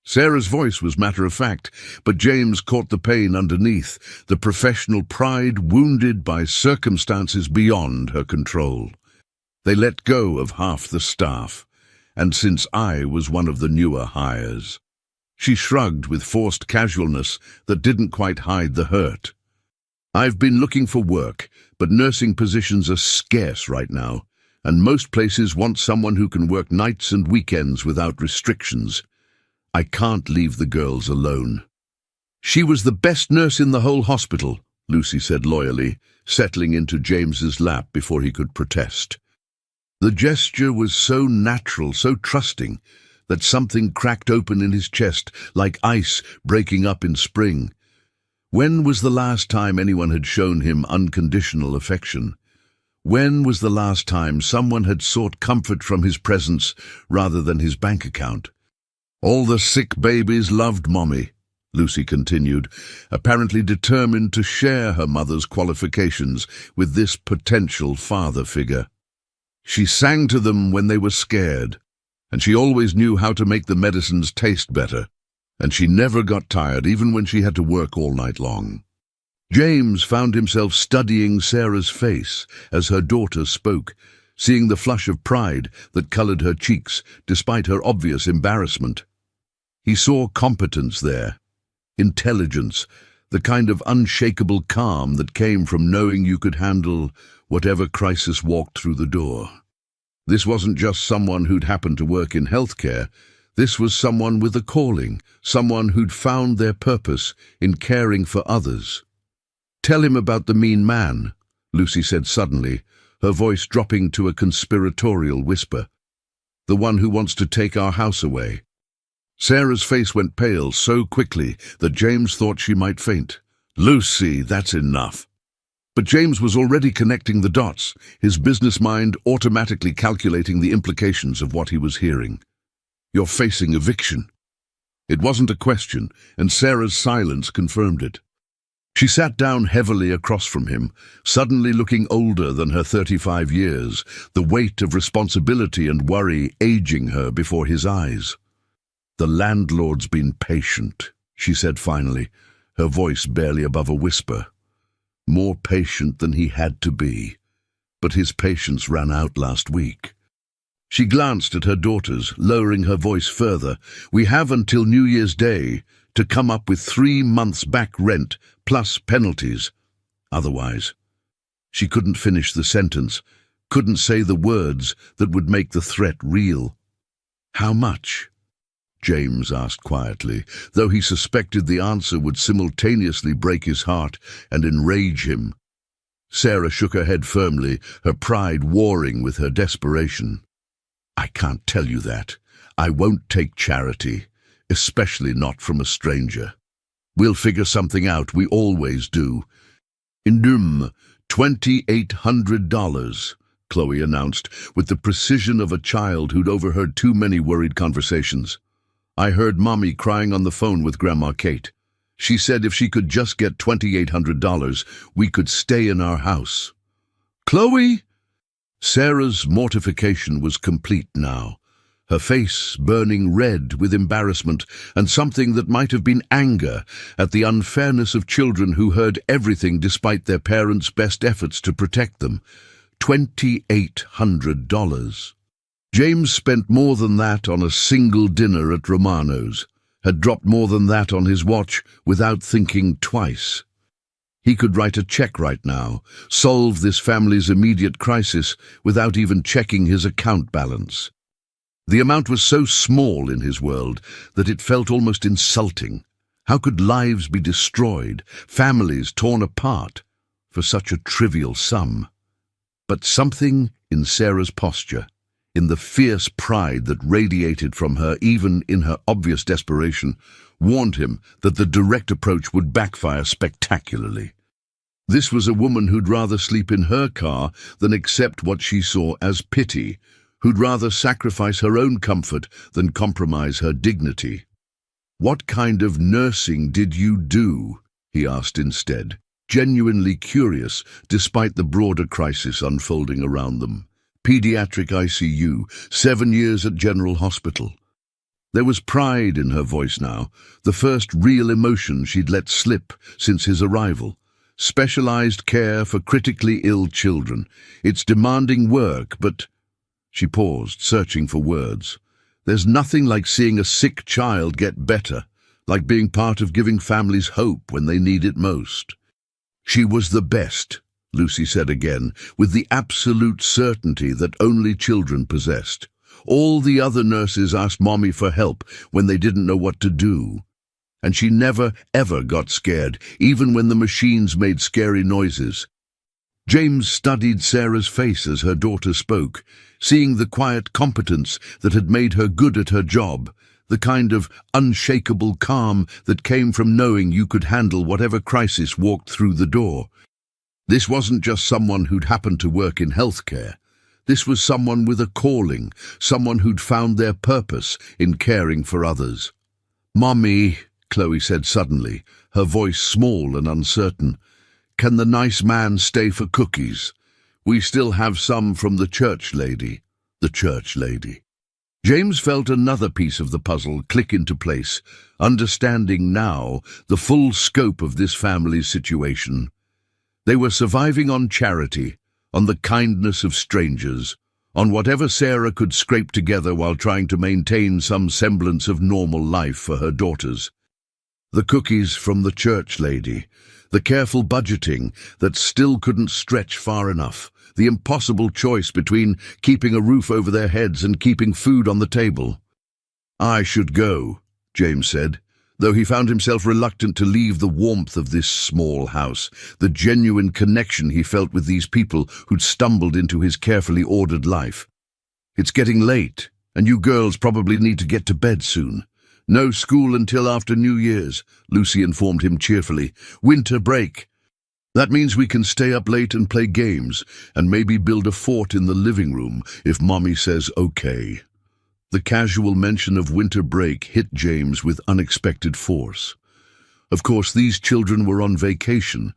Sarah's voice was matter-of-fact, but James caught the pain underneath, the professional pride wounded by circumstances beyond her control. "They let go of half the staff, and since I was one of the newer hires." She shrugged with forced casualness that didn't quite hide the hurt. "I've been looking for work, but nursing positions are scarce right now, and most places want someone who can work nights and weekends without restrictions. I can't leave the girls alone." "She was the best nurse in the whole hospital," Lucy said loyally, settling into James's lap before he could protest. The gesture was so natural, so trusting, that something cracked open in his chest like ice breaking up in spring. When was the last time anyone had shown him unconditional affection? When was the last time someone had sought comfort from his presence rather than his bank account? "All the sick babies loved Mommy," Lucy continued, apparently determined to share her mother's qualifications with this potential father figure. "She sang to them when they were scared, and she always knew how to make the medicines taste better, and she never got tired even when she had to work all night long." James found himself studying Sarah's face as her daughter spoke, seeing the flush of pride that colored her cheeks despite her obvious embarrassment. He saw competence there, intelligence, the kind of unshakable calm that came from knowing you could handle whatever crisis walked through the door. This wasn't just someone who'd happened to work in healthcare. This was someone with a calling, someone who'd found their purpose in caring for others. "Tell him about the mean man," Lucy said suddenly, her voice dropping to a conspiratorial whisper. "The one who wants to take our house away." Sarah's face went pale so quickly that James thought she might faint. "Lucy, that's enough." But James was already connecting the dots, his business mind automatically calculating the implications of what he was hearing. "You're facing eviction." It wasn't a question, and Sarah's silence confirmed it. She sat down heavily across from him, suddenly looking older than her 35 years, the weight of responsibility and worry aging her before his eyes. "The landlord's been patient," she said finally, her voice barely above a whisper. More patient than he had to be. But his patience ran out last week. She glanced at her daughters, lowering her voice further. "We have until New Year's Day to come up with 3 months back rent plus penalties. Otherwise..." She couldn't finish the sentence, couldn't say the words that would make the threat real. "How much?" James asked quietly, though he suspected the answer would simultaneously break his heart and enrage him. Sarah shook her head firmly, her pride warring with her desperation. "I can't tell you that. I won't take charity, especially not from a stranger. We'll figure something out, we always do." $2,800, Chloe announced, with the precision of a child who'd overheard too many worried conversations. "I heard Mommy crying on the phone with Grandma Kate. She said if she could just get $2,800, we could stay in our house." "Chloe!" Sarah's mortification was complete now, her face burning red with embarrassment and something that might have been anger at the unfairness of children who heard everything despite their parents' best efforts to protect them. $2,800. James spent more than that on a single dinner at Romano's, had dropped more than that on his watch without thinking twice. He could write a check right now, solve this family's immediate crisis without even checking his account balance. The amount was so small in his world that it felt almost insulting. How could lives be destroyed, families torn apart, for such a trivial sum? But something in Sarah's posture, in the fierce pride that radiated from her even in her obvious desperation, warned him that the direct approach would backfire spectacularly. This was a woman who'd rather sleep in her car than accept what she saw as pity, who'd rather sacrifice her own comfort than compromise her dignity. "What kind of nursing did you do?" he asked instead, genuinely curious despite the broader crisis unfolding around them. "Pediatric ICU, 7 years at General Hospital." There was pride in her voice now, the first real emotion she'd let slip since his arrival. Specialized care for critically ill children. It's demanding work, but... She paused, searching for words. "There's nothing like seeing a sick child get better, like being part of giving families hope when they need it most." "She was the best," Lucy said again, with the absolute certainty that only children possessed. "All the other nurses asked Mommy for help when they didn't know what to do. And she never, ever got scared, even when the machines made scary noises." James studied Sarah's face as her daughter spoke, seeing the quiet competence that had made her good at her job, the kind of unshakable calm that came from knowing you could handle whatever crisis walked through the door. This wasn't just someone who'd happened to work in healthcare. This was someone with a calling, someone who'd found their purpose in caring for others. "Mommy," Chloe said suddenly, her voice small and uncertain, "can the nice man stay for cookies? We still have some from the church lady." The church lady. James felt another piece of the puzzle click into place, understanding now the full scope of this family's situation. They were surviving on charity, on the kindness of strangers, on whatever Sarah could scrape together while trying to maintain some semblance of normal life for her daughters. The cookies from the church lady, the careful budgeting that still couldn't stretch far enough, the impossible choice between keeping a roof over their heads and keeping food on the table. "I should go," James said, though he found himself reluctant to leave the warmth of this small house, the genuine connection he felt with these people who'd stumbled into his carefully ordered life. "It's getting late, and you girls probably need to get to bed soon." "No school until after New Year's," Lucy informed him cheerfully. "Winter break. That means we can stay up late and play games, and maybe build a fort in the living room if Mommy says okay." The casual mention of winter break hit James with unexpected force. Of course, these children were on vacation.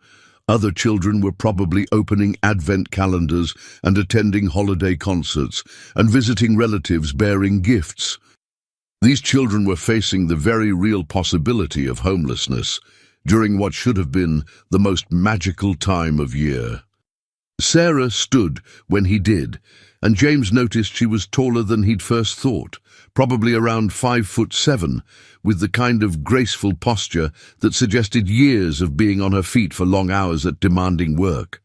Other children were probably opening advent calendars and attending holiday concerts and visiting relatives bearing gifts. These children were facing the very real possibility of homelessness during what should have been the most magical time of year. Sarah stood when he did, and James noticed she was taller than he'd first thought, probably around 5'7", with the kind of graceful posture that suggested years of being on her feet for long hours at demanding work.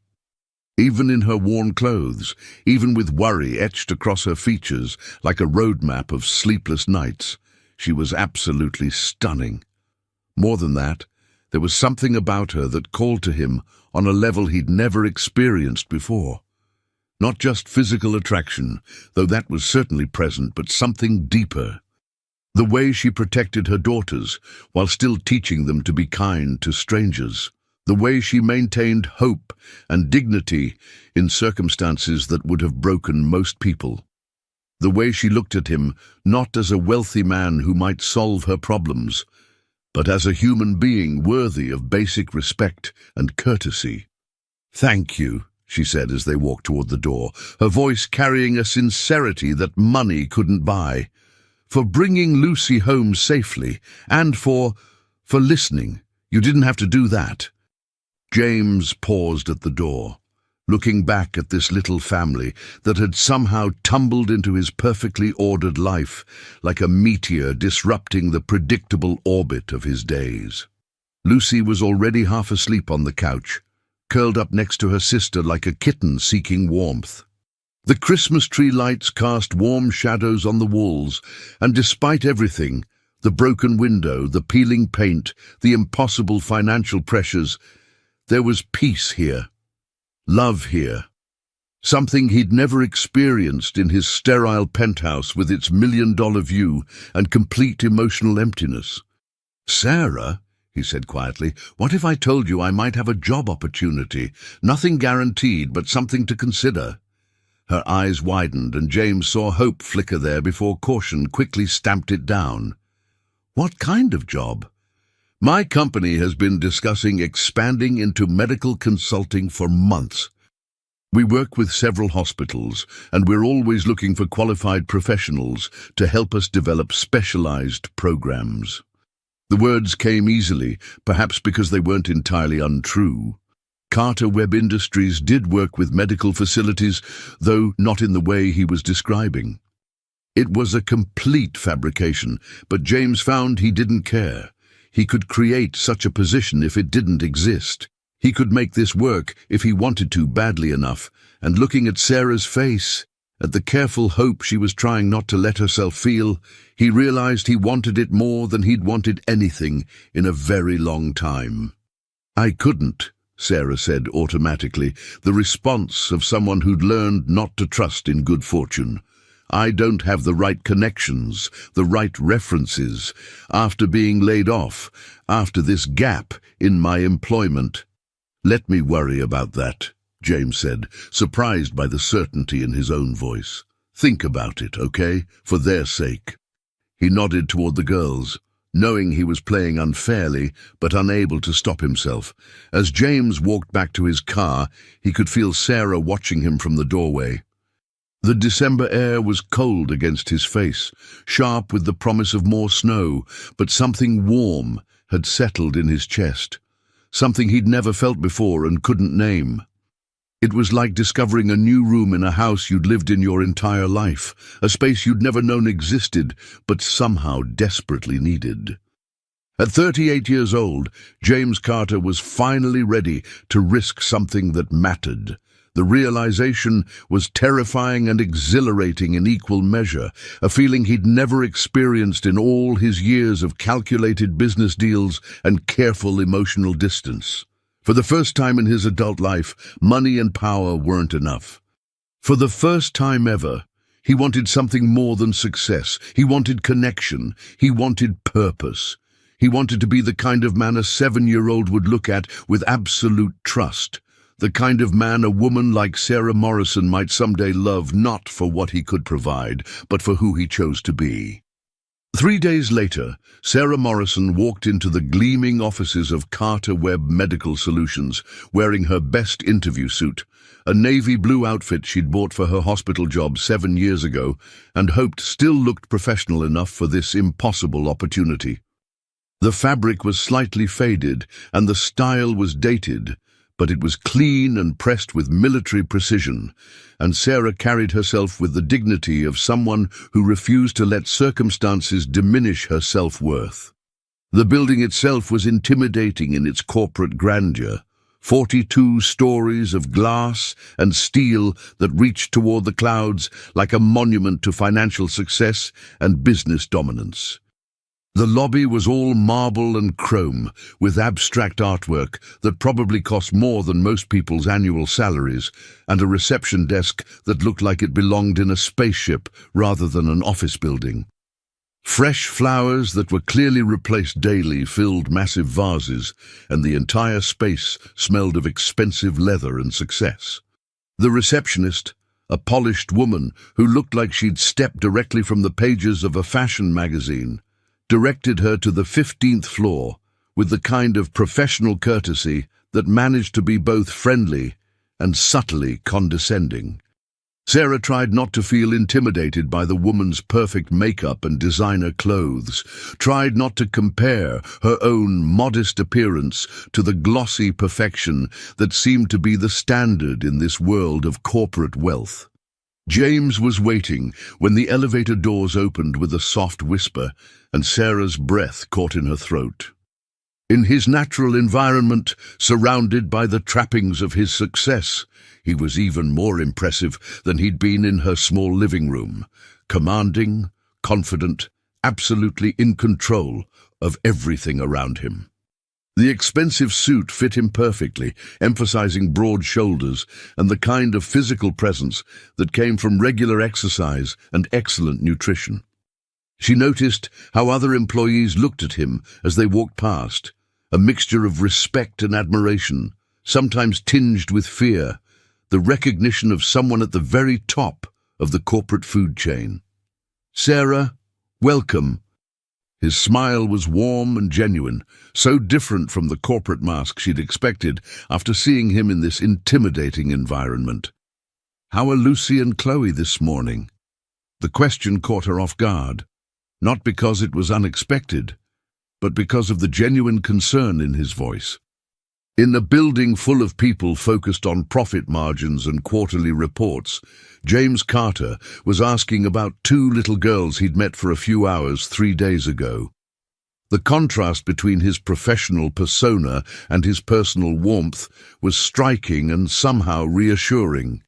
Even in her worn clothes, even with worry etched across her features like a roadmap of sleepless nights, she was absolutely stunning. More than that, there was something about her that called to him on a level he'd never experienced before. Not just physical attraction, though that was certainly present, but something deeper. The way she protected her daughters while still teaching them to be kind to strangers. The way she maintained hope and dignity in circumstances that would have broken most people. The way she looked at him not as a wealthy man who might solve her problems, but as a human being worthy of basic respect and courtesy. "Thank you," she said as they walked toward the door, her voice carrying a sincerity that money couldn't buy, "for bringing Lucy home safely, and for listening. You didn't have to do that." James paused at the door, looking back at this little family that had somehow tumbled into his perfectly ordered life like a meteor disrupting the predictable orbit of his days. Lucy was already half asleep on the couch, curled up next to her sister like a kitten seeking warmth. The Christmas tree lights cast warm shadows on the walls, and despite everything, the broken window, the peeling paint, the impossible financial pressures, there was peace here, love here, something he'd never experienced in his sterile penthouse with its million-dollar view and complete emotional emptiness. "Sarah," he said quietly, "what if I told you I might have a job opportunity? Nothing guaranteed, but something to consider." Her eyes widened, and James saw hope flicker there before caution quickly stamped it down. "What kind of job?" "My company has been discussing expanding into medical consulting for months. We work with several hospitals, and we're always looking for qualified professionals to help us develop specialized programs." The words came easily, perhaps because they weren't entirely untrue. Carter Webb Industries did work with medical facilities, though not in the way he was describing. It was a complete fabrication, but James found he didn't care. He could create such a position if it didn't exist. He could make this work if he wanted to badly enough, and looking at Sarah's face, at the careful hope she was trying not to let herself feel, he realized he wanted it more than he'd wanted anything in a very long time. "I couldn't," Sarah said automatically, the response of someone who'd learned not to trust in good fortune. "I don't have the right connections, the right references, after being laid off, after this gap in my employment." "Let me worry about that," James said, surprised by the certainty in his own voice. "Think about it, okay? For their sake." He nodded toward the girls, knowing he was playing unfairly, but unable to stop himself. As James walked back to his car, he could feel Sarah watching him from the doorway. The December air was cold against his face, sharp with the promise of more snow, but something warm had settled in his chest, something he'd never felt before and couldn't name. It was like discovering a new room in a house you'd lived in your entire life, a space you'd never known existed, but somehow desperately needed. At 38 years old, James Carter was finally ready to risk something that mattered. The realization was terrifying and exhilarating in equal measure, a feeling he'd never experienced in all his years of calculated business deals and careful emotional distance. For the first time in his adult life, money and power weren't enough. For the first time ever, he wanted something more than success. He wanted connection. He wanted purpose. He wanted to be the kind of man a 7-year-old would look at with absolute trust. The kind of man a woman like Sarah Morrison might someday love, not for what he could provide, but for who he chose to be. 3 days later, Sarah Morrison walked into the gleaming offices of Carter Webb Medical Solutions, wearing her best interview suit, a navy blue outfit she'd bought for her hospital job 7 years ago and hoped still looked professional enough for this impossible opportunity. The fabric was slightly faded and the style was dated, but it was clean and pressed with military precision, and Sarah carried herself with the dignity of someone who refused to let circumstances diminish her self-worth. The building itself was intimidating in its corporate grandeur, 42 stories of glass and steel that reached toward the clouds like a monument to financial success and business dominance. The lobby was all marble and chrome, with abstract artwork that probably cost more than most people's annual salaries, and a reception desk that looked like it belonged in a spaceship rather than an office building. Fresh flowers that were clearly replaced daily filled massive vases, and the entire space smelled of expensive leather and success. The receptionist, a polished woman who looked like she'd stepped directly from the pages of a fashion magazine, directed her to the 15th floor with the kind of professional courtesy that managed to be both friendly and subtly condescending. Sarah tried not to feel intimidated by the woman's perfect makeup and designer clothes, tried not to compare her own modest appearance to the glossy perfection that seemed to be the standard in this world of corporate wealth. James was waiting when the elevator doors opened with a soft whisper, and Sarah's breath caught in her throat. In his natural environment, surrounded by the trappings of his success, he was even more impressive than he'd been in her small living room, commanding, confident, absolutely in control of everything around him. The expensive suit fit him perfectly, emphasizing broad shoulders and the kind of physical presence that came from regular exercise and excellent nutrition. She noticed how other employees looked at him as they walked past, a mixture of respect and admiration, sometimes tinged with fear, the recognition of someone at the very top of the corporate food chain. "Sarah, welcome." His smile was warm and genuine, so different from the corporate mask she'd expected after seeing him in this intimidating environment. "How are Lucy and Chloe this morning?" The question caught her off guard, not because it was unexpected, but because of the genuine concern in his voice. In a building full of people focused on profit margins and quarterly reports, James Carter was asking about 2 little girls he'd met for a few hours 3 days ago. The contrast between his professional persona and his personal warmth was striking and somehow reassuring.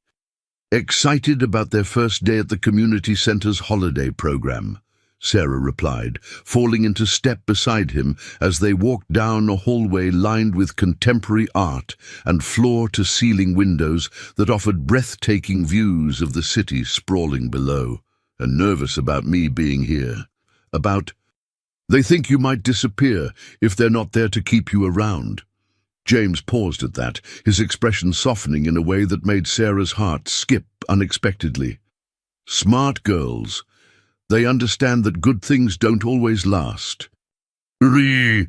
"Excited about their first day at the community center's holiday program," Sarah replied, falling into step beside him as they walked down a hallway lined with contemporary art and floor-to-ceiling windows that offered breathtaking views of the city sprawling below. "And nervous about me being here. They think you might disappear if they're not there to keep you around." James paused at that, his expression softening in a way that made Sarah's heart skip unexpectedly. "Smart girls. They understand that good things don't always last." The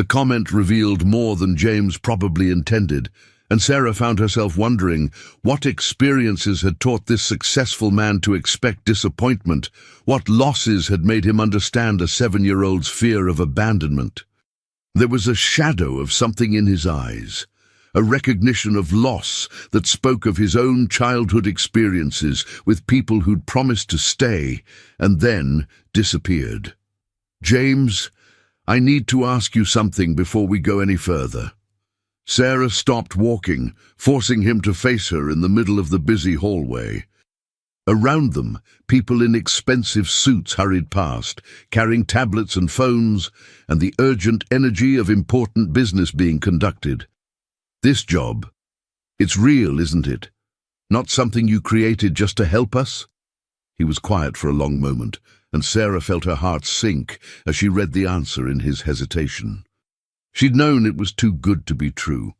comment revealed more than James probably intended, and Sarah found herself wondering what experiences had taught this successful man to expect disappointment, what losses had made him understand a 7-year-old's fear of abandonment. There was a shadow of something in his eyes, a recognition of loss that spoke of his own childhood experiences with people who'd promised to stay and then disappeared. "James, I need to ask you something before we go any further." Sarah stopped walking, forcing him to face her in the middle of the busy hallway. Around them, people in expensive suits hurried past, carrying tablets and phones, and the urgent energy of important business being conducted. "This job, it's real, isn't it? Not something you created just to help us?" He was quiet for a long moment, and Sarah felt her heart sink as she read the answer in his hesitation. She'd known it was too good to be true.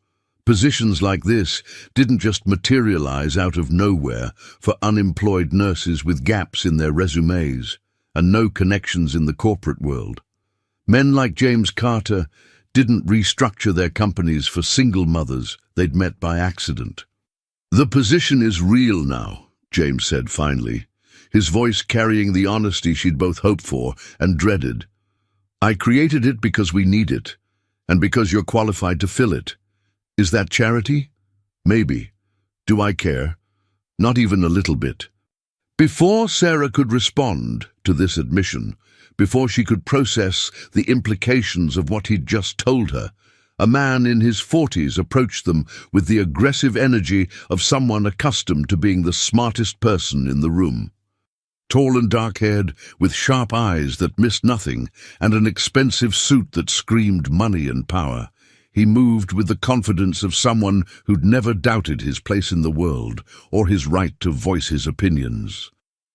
Positions like this didn't just materialize out of nowhere for unemployed nurses with gaps in their resumes, and no connections in the corporate world. Men like James Carter didn't restructure their companies for single mothers they'd met by accident. "The position is real now," James said finally, his voice carrying the honesty she'd both hoped for and dreaded. "I created it because we need it, and because you're qualified to fill it. Is that charity? Maybe. Do I care? Not even a little bit." Before Sarah could respond to this admission, before she could process the implications of what he'd just told her, a man in his 40s approached them with the aggressive energy of someone accustomed to being the smartest person in the room. Tall and dark-haired, with sharp eyes that missed nothing, and an expensive suit that screamed money and power, he moved with the confidence of someone who'd never doubted his place in the world or his right to voice his opinions.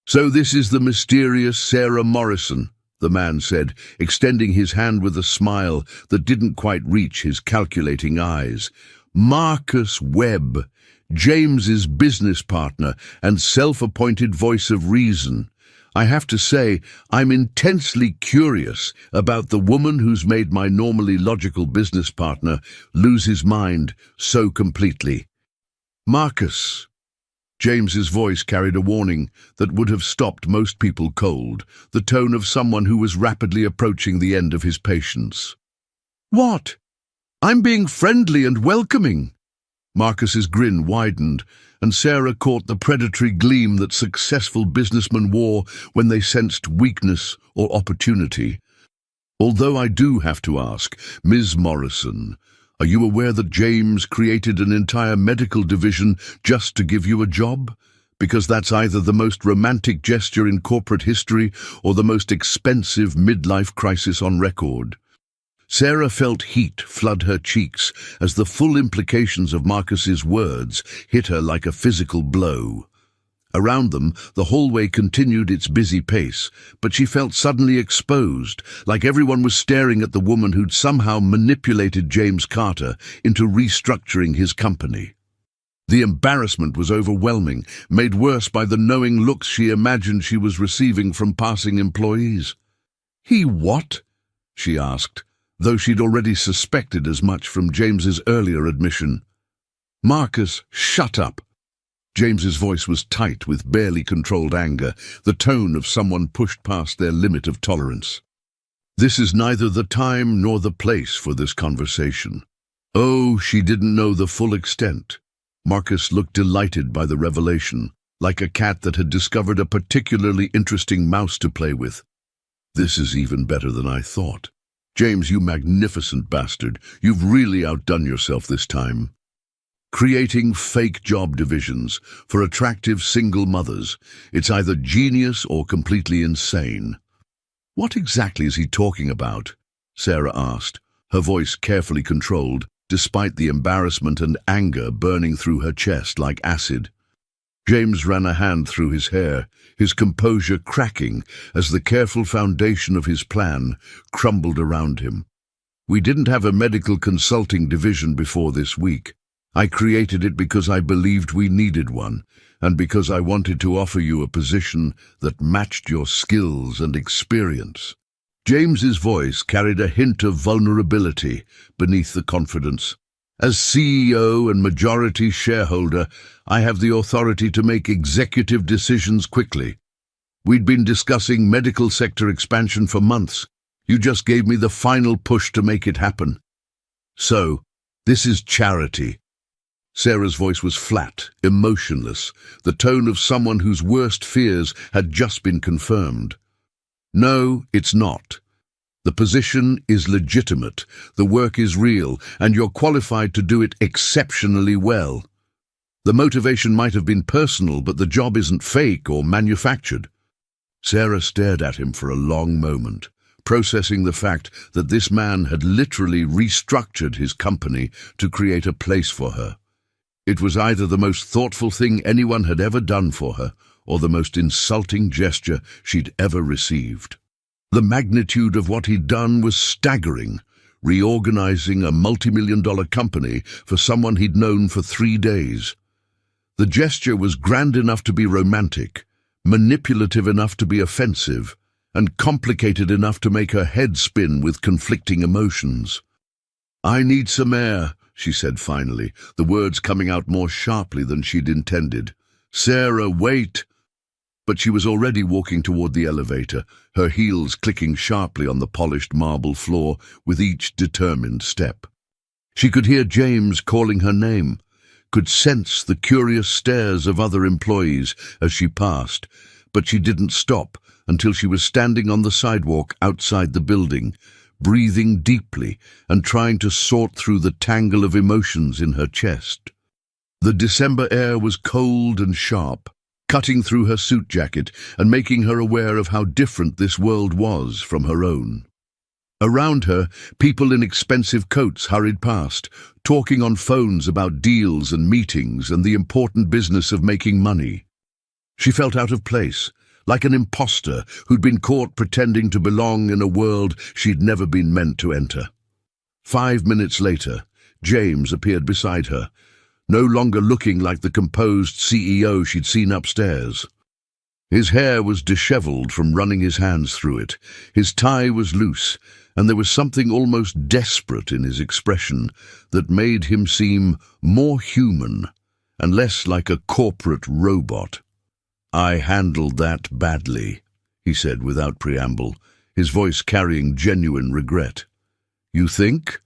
"So this is the mysterious Sarah Morrison," the man said, extending his hand with a smile that didn't quite reach his calculating eyes. "Marcus Webb, James's business partner and self-appointed voice of reason. I have to say, I'm intensely curious about the woman who's made my normally logical business partner lose his mind so completely." "Marcus." James's voice carried a warning that would have stopped most people cold, the tone of someone who was rapidly approaching the end of his patience. "What? I'm being friendly and welcoming." Marcus's grin widened, and Sarah caught the predatory gleam that successful businessmen wore when they sensed weakness or opportunity. "Although I do have to ask, Ms. Morrison, are you aware that James created an entire medical division just to give you a job? Because that's either the most romantic gesture in corporate history or the most expensive midlife crisis on record." Sarah felt heat flood her cheeks as the full implications of Marcus's words hit her like a physical blow. Around them, the hallway continued its busy pace, but she felt suddenly exposed, like everyone was staring at the woman who'd somehow manipulated James Carter into restructuring his company. The embarrassment was overwhelming, made worse by the knowing looks she imagined she was receiving from passing employees. "He what?" she asked, though she'd already suspected as much from James's earlier admission. "Marcus, shut up." James's voice was tight with barely controlled anger, the tone of someone pushed past their limit of tolerance. "This is neither the time nor the place for this conversation." Oh, she didn't know the full extent. Marcus looked delighted by the revelation, like a cat that had discovered a particularly interesting mouse to play with. "This is even better than I thought. James, you magnificent bastard, you've really outdone yourself this time. Creating fake job divisions for attractive single mothers, it's either genius or completely insane." "What exactly is he talking about?" Sarah asked, her voice carefully controlled, despite the embarrassment and anger burning through her chest like acid. James ran a hand through his hair, his composure cracking as the careful foundation of his plan crumbled around him. "We didn't have a medical consulting division before this week. I created it because I believed we needed one, and because I wanted to offer you a position that matched your skills and experience." James's voice carried a hint of vulnerability beneath the confidence. "As CEO and majority shareholder, I have the authority to make executive decisions quickly. We'd been discussing medical sector expansion for months. You just gave me the final push to make it happen. So, this is charity." Sarah's voice was flat, emotionless, the tone of someone whose worst fears had just been confirmed. "No, it's not. The position is legitimate, the work is real, and you're qualified to do it exceptionally well. The motivation might have been personal, but the job isn't fake or manufactured." Sarah stared at him for a long moment, processing the fact that this man had literally restructured his company to create a place for her. It was either the most thoughtful thing anyone had ever done for her, or the most insulting gesture she'd ever received. The magnitude of what he'd done was staggering, reorganizing a multi-million-dollar company for someone he'd known for 3 days. The gesture was grand enough to be romantic, manipulative enough to be offensive, and complicated enough to make her head spin with conflicting emotions. "I need some air," she said finally, the words coming out more sharply than she'd intended. "Sarah, wait!" But she was already walking toward the elevator, her heels clicking sharply on the polished marble floor with each determined step. She could hear James calling her name, could sense the curious stares of other employees as she passed, but she didn't stop until she was standing on the sidewalk outside the building, breathing deeply and trying to sort through the tangle of emotions in her chest. The December air was cold and sharp, cutting through her suit jacket and making her aware of how different this world was from her own. Around her, people in expensive coats hurried past, talking on phones about deals and meetings and the important business of making money. She felt out of place, like an imposter who'd been caught pretending to belong in a world she'd never been meant to enter. 5 minutes later, James appeared beside her, no longer looking like the composed CEO she'd seen upstairs. His hair was disheveled from running his hands through it, his tie was loose, and there was something almost desperate in his expression that made him seem more human and less like a corporate robot. "I handled that badly," he said without preamble, his voice carrying genuine regret. "You think?"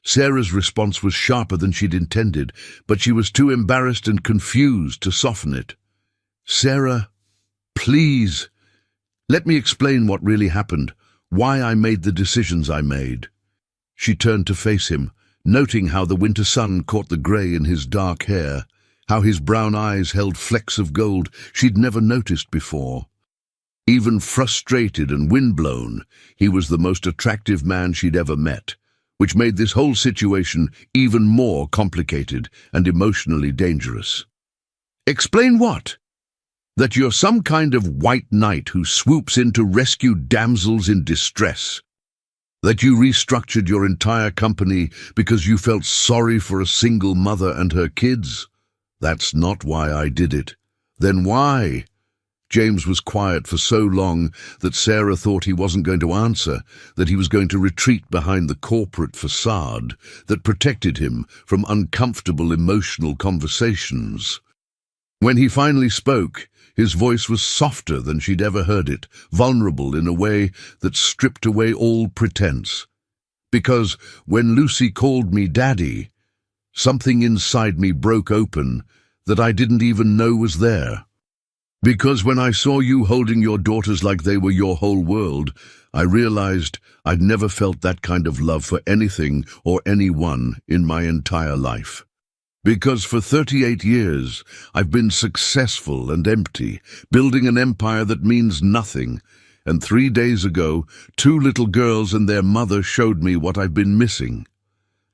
Sarah's response was sharper than she'd intended, but she was too embarrassed and confused to soften it. "Sarah, please, let me explain what really happened, why I made the decisions I made." She turned to face him, noting how the winter sun caught the grey in his dark hair, how his brown eyes held flecks of gold she'd never noticed before. Even frustrated and windblown, he was the most attractive man she'd ever met, which made this whole situation even more complicated and emotionally dangerous. "Explain what? That you're some kind of white knight who swoops in to rescue damsels in distress? That you restructured your entire company because you felt sorry for a single mother and her kids? That's not why I did it. Then why?" James was quiet for so long that Sarah thought he wasn't going to answer, that he was going to retreat behind the corporate facade that protected him from uncomfortable emotional conversations. When he finally spoke, his voice was softer than she'd ever heard it, vulnerable in a way that stripped away all pretense. "Because when Lucy called me Daddy, something inside me broke open that I didn't even know was there. Because when I saw you holding your daughters like they were your whole world, I realized I'd never felt that kind of love for anything or anyone in my entire life. Because for 38 years, I've been successful and empty, building an empire that means nothing. And 3 days ago, 2 little girls and their mother showed me what I've been missing."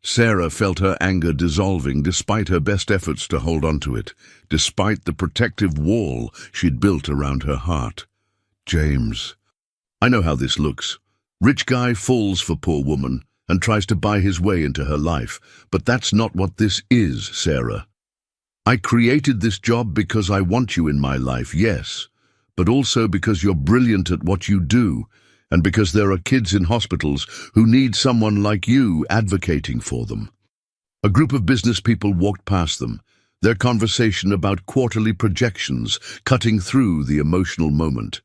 Sarah felt her anger dissolving despite her best efforts to hold on to it, despite the protective wall she'd built around her heart. "James, I know how this looks. Rich guy falls for poor woman and tries to buy his way into her life, but that's not what this is, Sarah. I created this job because I want you in my life, yes, but also because you're brilliant at what you do, and because there are kids in hospitals who need someone like you advocating for them." A group of business people walked past them, their conversation about quarterly projections cutting through the emotional moment.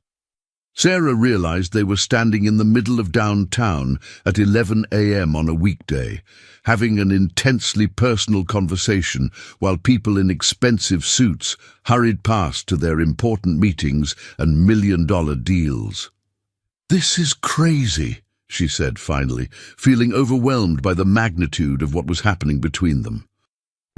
Sarah realized they were standing in the middle of downtown at 11 a.m. on a weekday, having an intensely personal conversation while people in expensive suits hurried past to their important meetings and million-dollar deals. "This is crazy," she said finally, feeling overwhelmed by the magnitude of what was happening between them.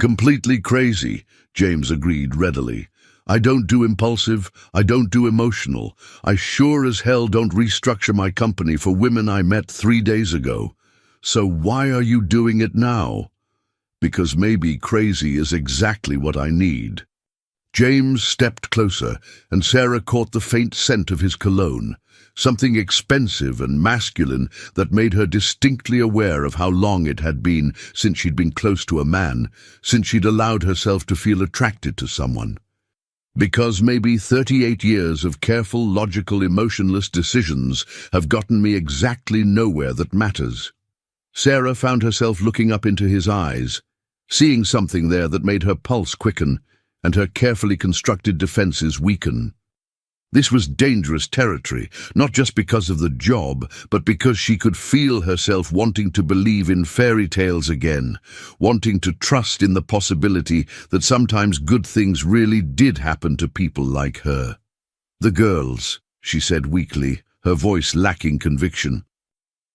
"Completely crazy," James agreed readily. "I don't do impulsive, I don't do emotional. I sure as hell don't restructure my company for women I met 3 days ago. So why are you doing it now?" "Because maybe crazy is exactly what I need." James stepped closer, and Sarah caught the faint scent of his cologne, something expensive and masculine that made her distinctly aware of how long it had been since she'd been close to a man, since she'd allowed herself to feel attracted to someone. Because maybe 38 years of careful, logical, emotionless decisions have gotten me exactly nowhere that matters. Sarah found herself looking up into his eyes, seeing something there that made her pulse quicken and her carefully constructed defenses weaken. This was dangerous territory, not just because of the job, but because she could feel herself wanting to believe in fairy tales again, wanting to trust in the possibility that sometimes good things really did happen to people like her. "The girls," she said weakly, her voice lacking conviction.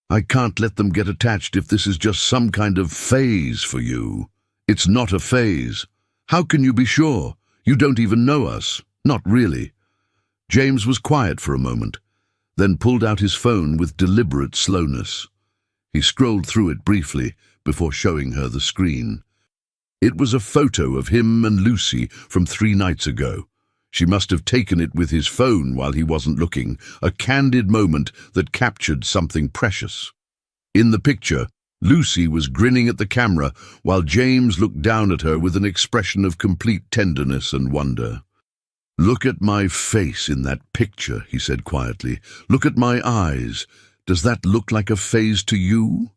"I can't let them get attached if this is just some kind of phase for you. It's not a phase. How can you be sure? You don't even know us. Not really." James was quiet for a moment, then pulled out his phone with deliberate slowness. He scrolled through it briefly before showing her the screen. It was a photo of him and Lucy from 3 nights ago. She must have taken it with his phone while he wasn't looking, a candid moment that captured something precious. In the picture, Lucy was grinning at the camera while James looked down at her with an expression of complete tenderness and wonder. "Look at my face in that picture," he said quietly. "Look at my eyes. Does that look like a phase to you?"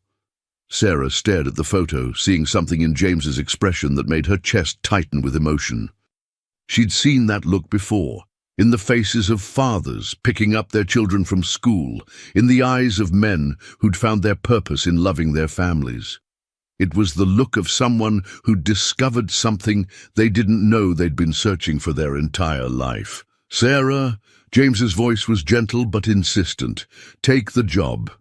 Sarah stared at the photo, seeing something in James's expression that made her chest tighten with emotion. She'd seen that look before, in the faces of fathers picking up their children from school, in the eyes of men who'd found their purpose in loving their families. It was the look of someone who'd discovered something they didn't know they'd been searching for their entire life. "Sarah," James's voice was gentle but insistent, "take the job.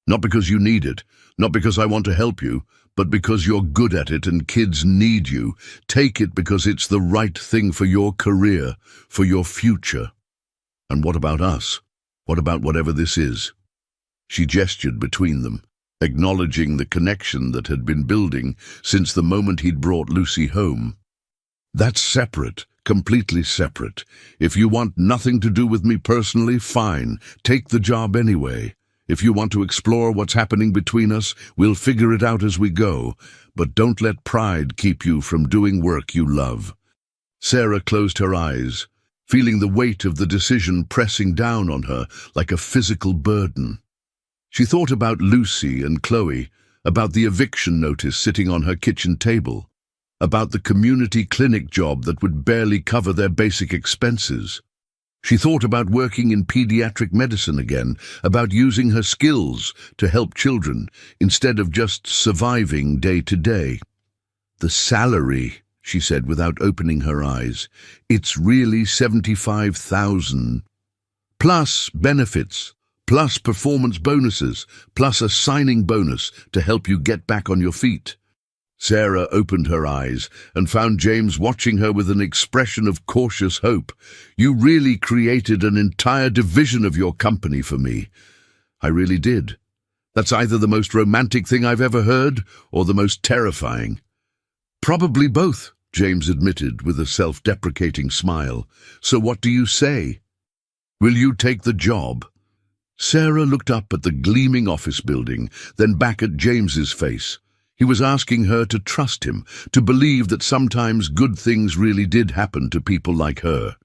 Not because you need it, not because I want to help you, but because you're good at it and kids need you. Take it because it's the right thing for your career, for your future. And what about us? What about whatever this is?" She gestured between them, acknowledging the connection that had been building since the moment he'd brought Lucy home. "That's separate, completely separate. If you want nothing to do with me personally, fine, take the job anyway. If you want to explore what's happening between us, we'll figure it out as we go, but don't let pride keep you from doing work you love." Sarah closed her eyes, feeling the weight of the decision pressing down on her like a physical burden. She thought about Lucy and Chloe, about the eviction notice sitting on her kitchen table, about the community clinic job that would barely cover their basic expenses. She thought about working in pediatric medicine again, about using her skills to help children instead of just surviving day to day. "The salary," she said without opening her eyes, "it's really 75,000. Plus benefits. Plus performance bonuses, plus a signing bonus to help you get back on your feet." Sarah opened her eyes and found James watching her with an expression of cautious hope. "You really created an entire division of your company for me." "I really did. That's either the most romantic thing I've ever heard or the most terrifying." "Probably both," James admitted with a self-deprecating smile. "So what do you say? Will you take the job?" Sarah looked up at the gleaming office building, then back at James's face. He was asking her to trust him, to believe that sometimes good things really did happen to people like her.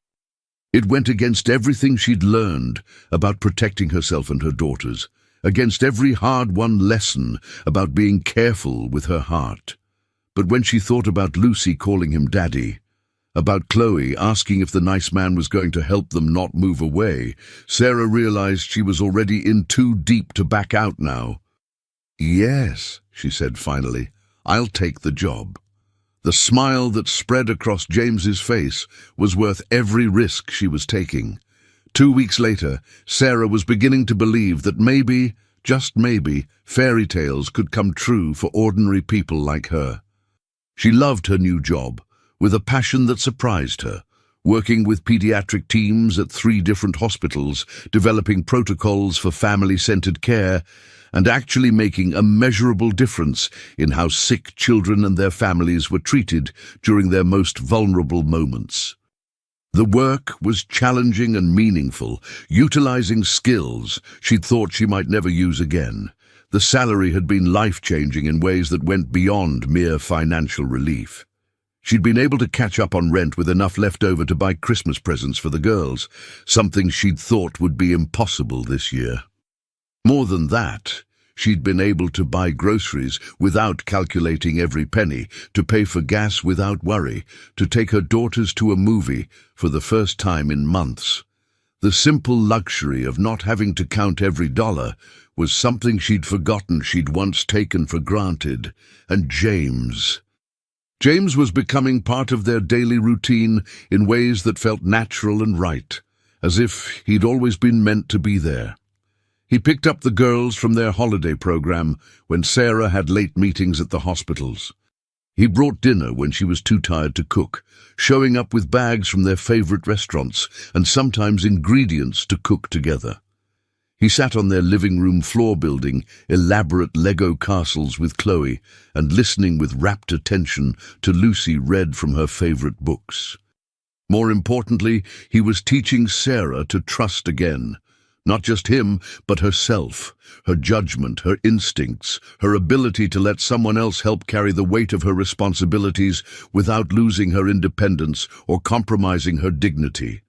It went against everything she'd learned about protecting herself and her daughters, against every hard-won lesson about being careful with her heart. But when she thought about Lucy calling him Daddy, about Chloe asking if the nice man was going to help them not move away, Sarah realized she was already in too deep to back out now. "Yes," she said finally, "I'll take the job." The smile that spread across James's face was worth every risk she was taking. 2 weeks later, Sarah was beginning to believe that maybe, just maybe, fairy tales could come true for ordinary people like her. She loved her new job, with a passion that surprised her, working with pediatric teams at 3 different hospitals, developing protocols for family-centered care, and actually making a measurable difference in how sick children and their families were treated during their most vulnerable moments. The work was challenging and meaningful, utilizing skills she'd thought she might never use again. The salary had been life-changing in ways that went beyond mere financial relief. She'd been able to catch up on rent with enough left over to buy Christmas presents for the girls, something she'd thought would be impossible this year. More than that, she'd been able to buy groceries without calculating every penny, to pay for gas without worry, to take her daughters to a movie for the first time in months. The simple luxury of not having to count every dollar was something she'd forgotten she'd once taken for granted. And James was becoming part of their daily routine in ways that felt natural and right, as if he'd always been meant to be there. He picked up the girls from their holiday program when Sarah had late meetings at the hospitals. He brought dinner when she was too tired to cook, showing up with bags from their favorite restaurants and sometimes ingredients to cook together. He sat on their living room floor building elaborate Lego castles with Chloe and listening with rapt attention to Lucy read from her favorite books. More importantly, he was teaching Sarah to trust again. Not just him, but herself, her judgment, her instincts, her ability to let someone else help carry the weight of her responsibilities without losing her independence or compromising her dignity.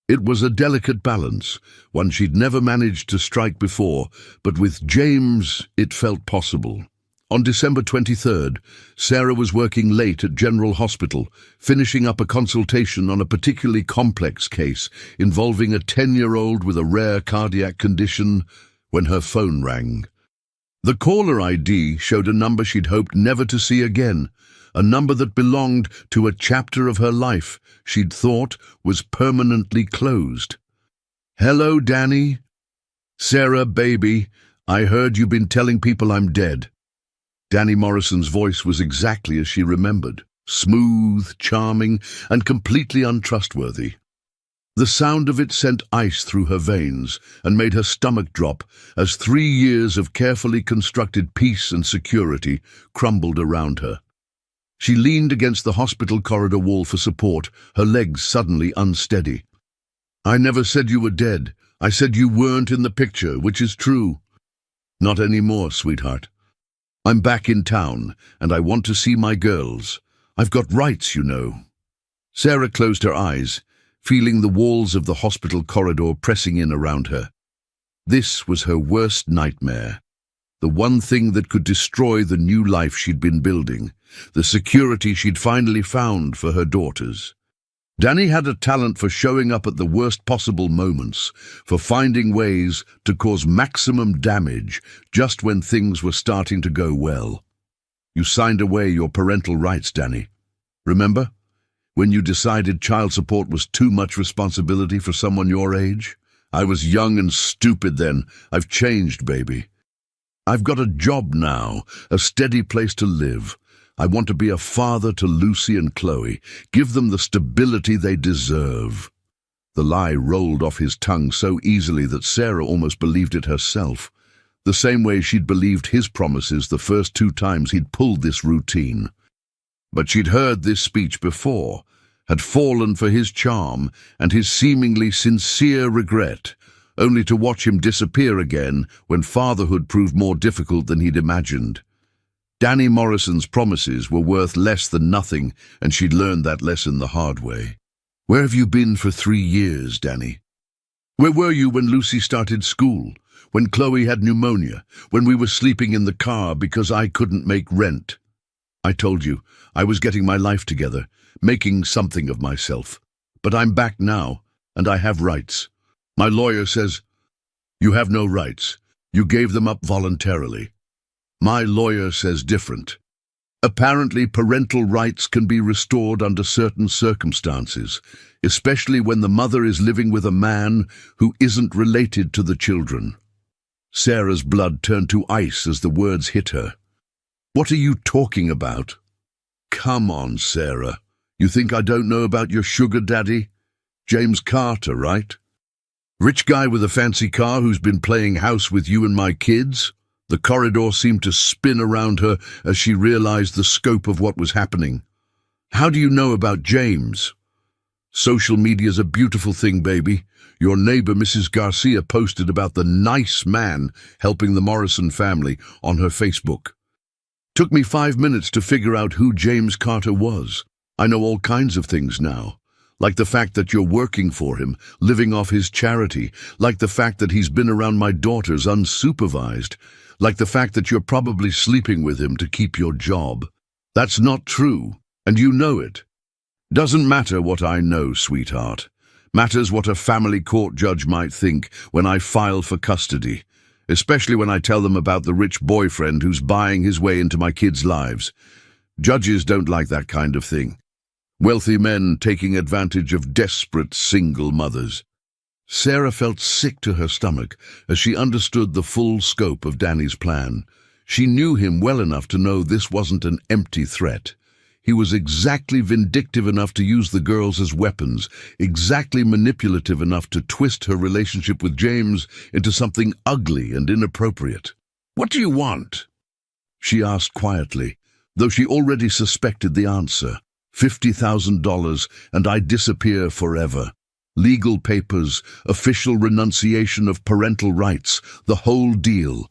It was a delicate balance, one she'd never managed to strike before, but with James it felt possible. On December 23rd, Sarah was working late at General Hospital, finishing up a consultation on a particularly complex case involving a 10-year-old with a rare cardiac condition, when her phone rang. The caller ID showed a number she'd hoped never to see again, a number that belonged to a chapter of her life she'd thought was permanently closed. "Hello, Danny. Sarah, baby, I heard you've been telling people I'm dead." Danny Morrison's voice was exactly as she remembered, smooth, charming, and completely untrustworthy. The sound of it sent ice through her veins and made her stomach drop as 3 years of carefully constructed peace and security crumbled around her. She leaned against the hospital corridor wall for support, her legs suddenly unsteady. "I never said you were dead. I said you weren't in the picture, which is true." "Not anymore, sweetheart. I'm back in town, and I want to see my girls. I've got rights, you know." Sarah closed her eyes, feeling the walls of the hospital corridor pressing in around her. This was her worst nightmare, the one thing that could destroy the new life she'd been building, the security she'd finally found for her daughters. Danny had a talent for showing up at the worst possible moments, for finding ways to cause maximum damage just when things were starting to go well. "You signed away your parental rights, Danny. Remember? When you decided child support was too much responsibility for someone your age? I was young and stupid then. I've changed, baby. I've got a job now, a steady place to live. I want to be a father to Lucy and Chloe, give them the stability they deserve." The lie rolled off his tongue so easily that Sarah almost believed it herself, the same way she'd believed his promises the first 2 times he'd pulled this routine. But she'd heard this speech before, had fallen for his charm and his seemingly sincere regret, only to watch him disappear again when fatherhood proved more difficult than he'd imagined. Danny Morrison's promises were worth less than nothing, and she'd learned that lesson the hard way. "Where have you been for 3 years, Danny? Where were you when Lucy started school? When Chloe had pneumonia? When we were sleeping in the car because I couldn't make rent? I told you, I was getting my life together, making something of myself. But I'm back now, and I have rights. My lawyer says, 'You have no rights. You gave them up voluntarily.' My lawyer says different. Apparently, parental rights can be restored under certain circumstances, especially when the mother is living with a man who isn't related to the children." Sarah's blood turned to ice as the words hit her. "What are you talking about?" "Come on, Sarah. You think I don't know about your sugar daddy? James Carter, right? Rich guy with a fancy car who's been playing house with you and my kids?" The corridor seemed to spin around her as she realized the scope of what was happening. "How do you know about James?" "Social media's a beautiful thing, baby. Your neighbor, Mrs. Garcia, posted about the nice man helping the Morrison family on her Facebook. Took me 5 minutes to figure out who James Carter was. I know all kinds of things now. Like the fact that you're working for him, living off his charity. Like the fact that he's been around my daughters unsupervised. Like the fact that you're probably sleeping with him to keep your job. That's not true, and you know it. Doesn't matter what I know, sweetheart. Matters what a family court judge might think when I file for custody, especially when I tell them about the rich boyfriend who's buying his way into my kids' lives. Judges don't like that kind of thing. Wealthy men taking advantage of desperate single mothers. Sarah felt sick to her stomach as she understood the full scope of Danny's plan. She knew him well enough to know this wasn't an empty threat. He was exactly vindictive enough to use the girls as weapons, exactly manipulative enough to twist her relationship with James into something ugly and inappropriate. "What do you want?" she asked quietly, though she already suspected the answer. $50,000 and I disappear forever. Legal papers, official renunciation of parental rights, the whole deal.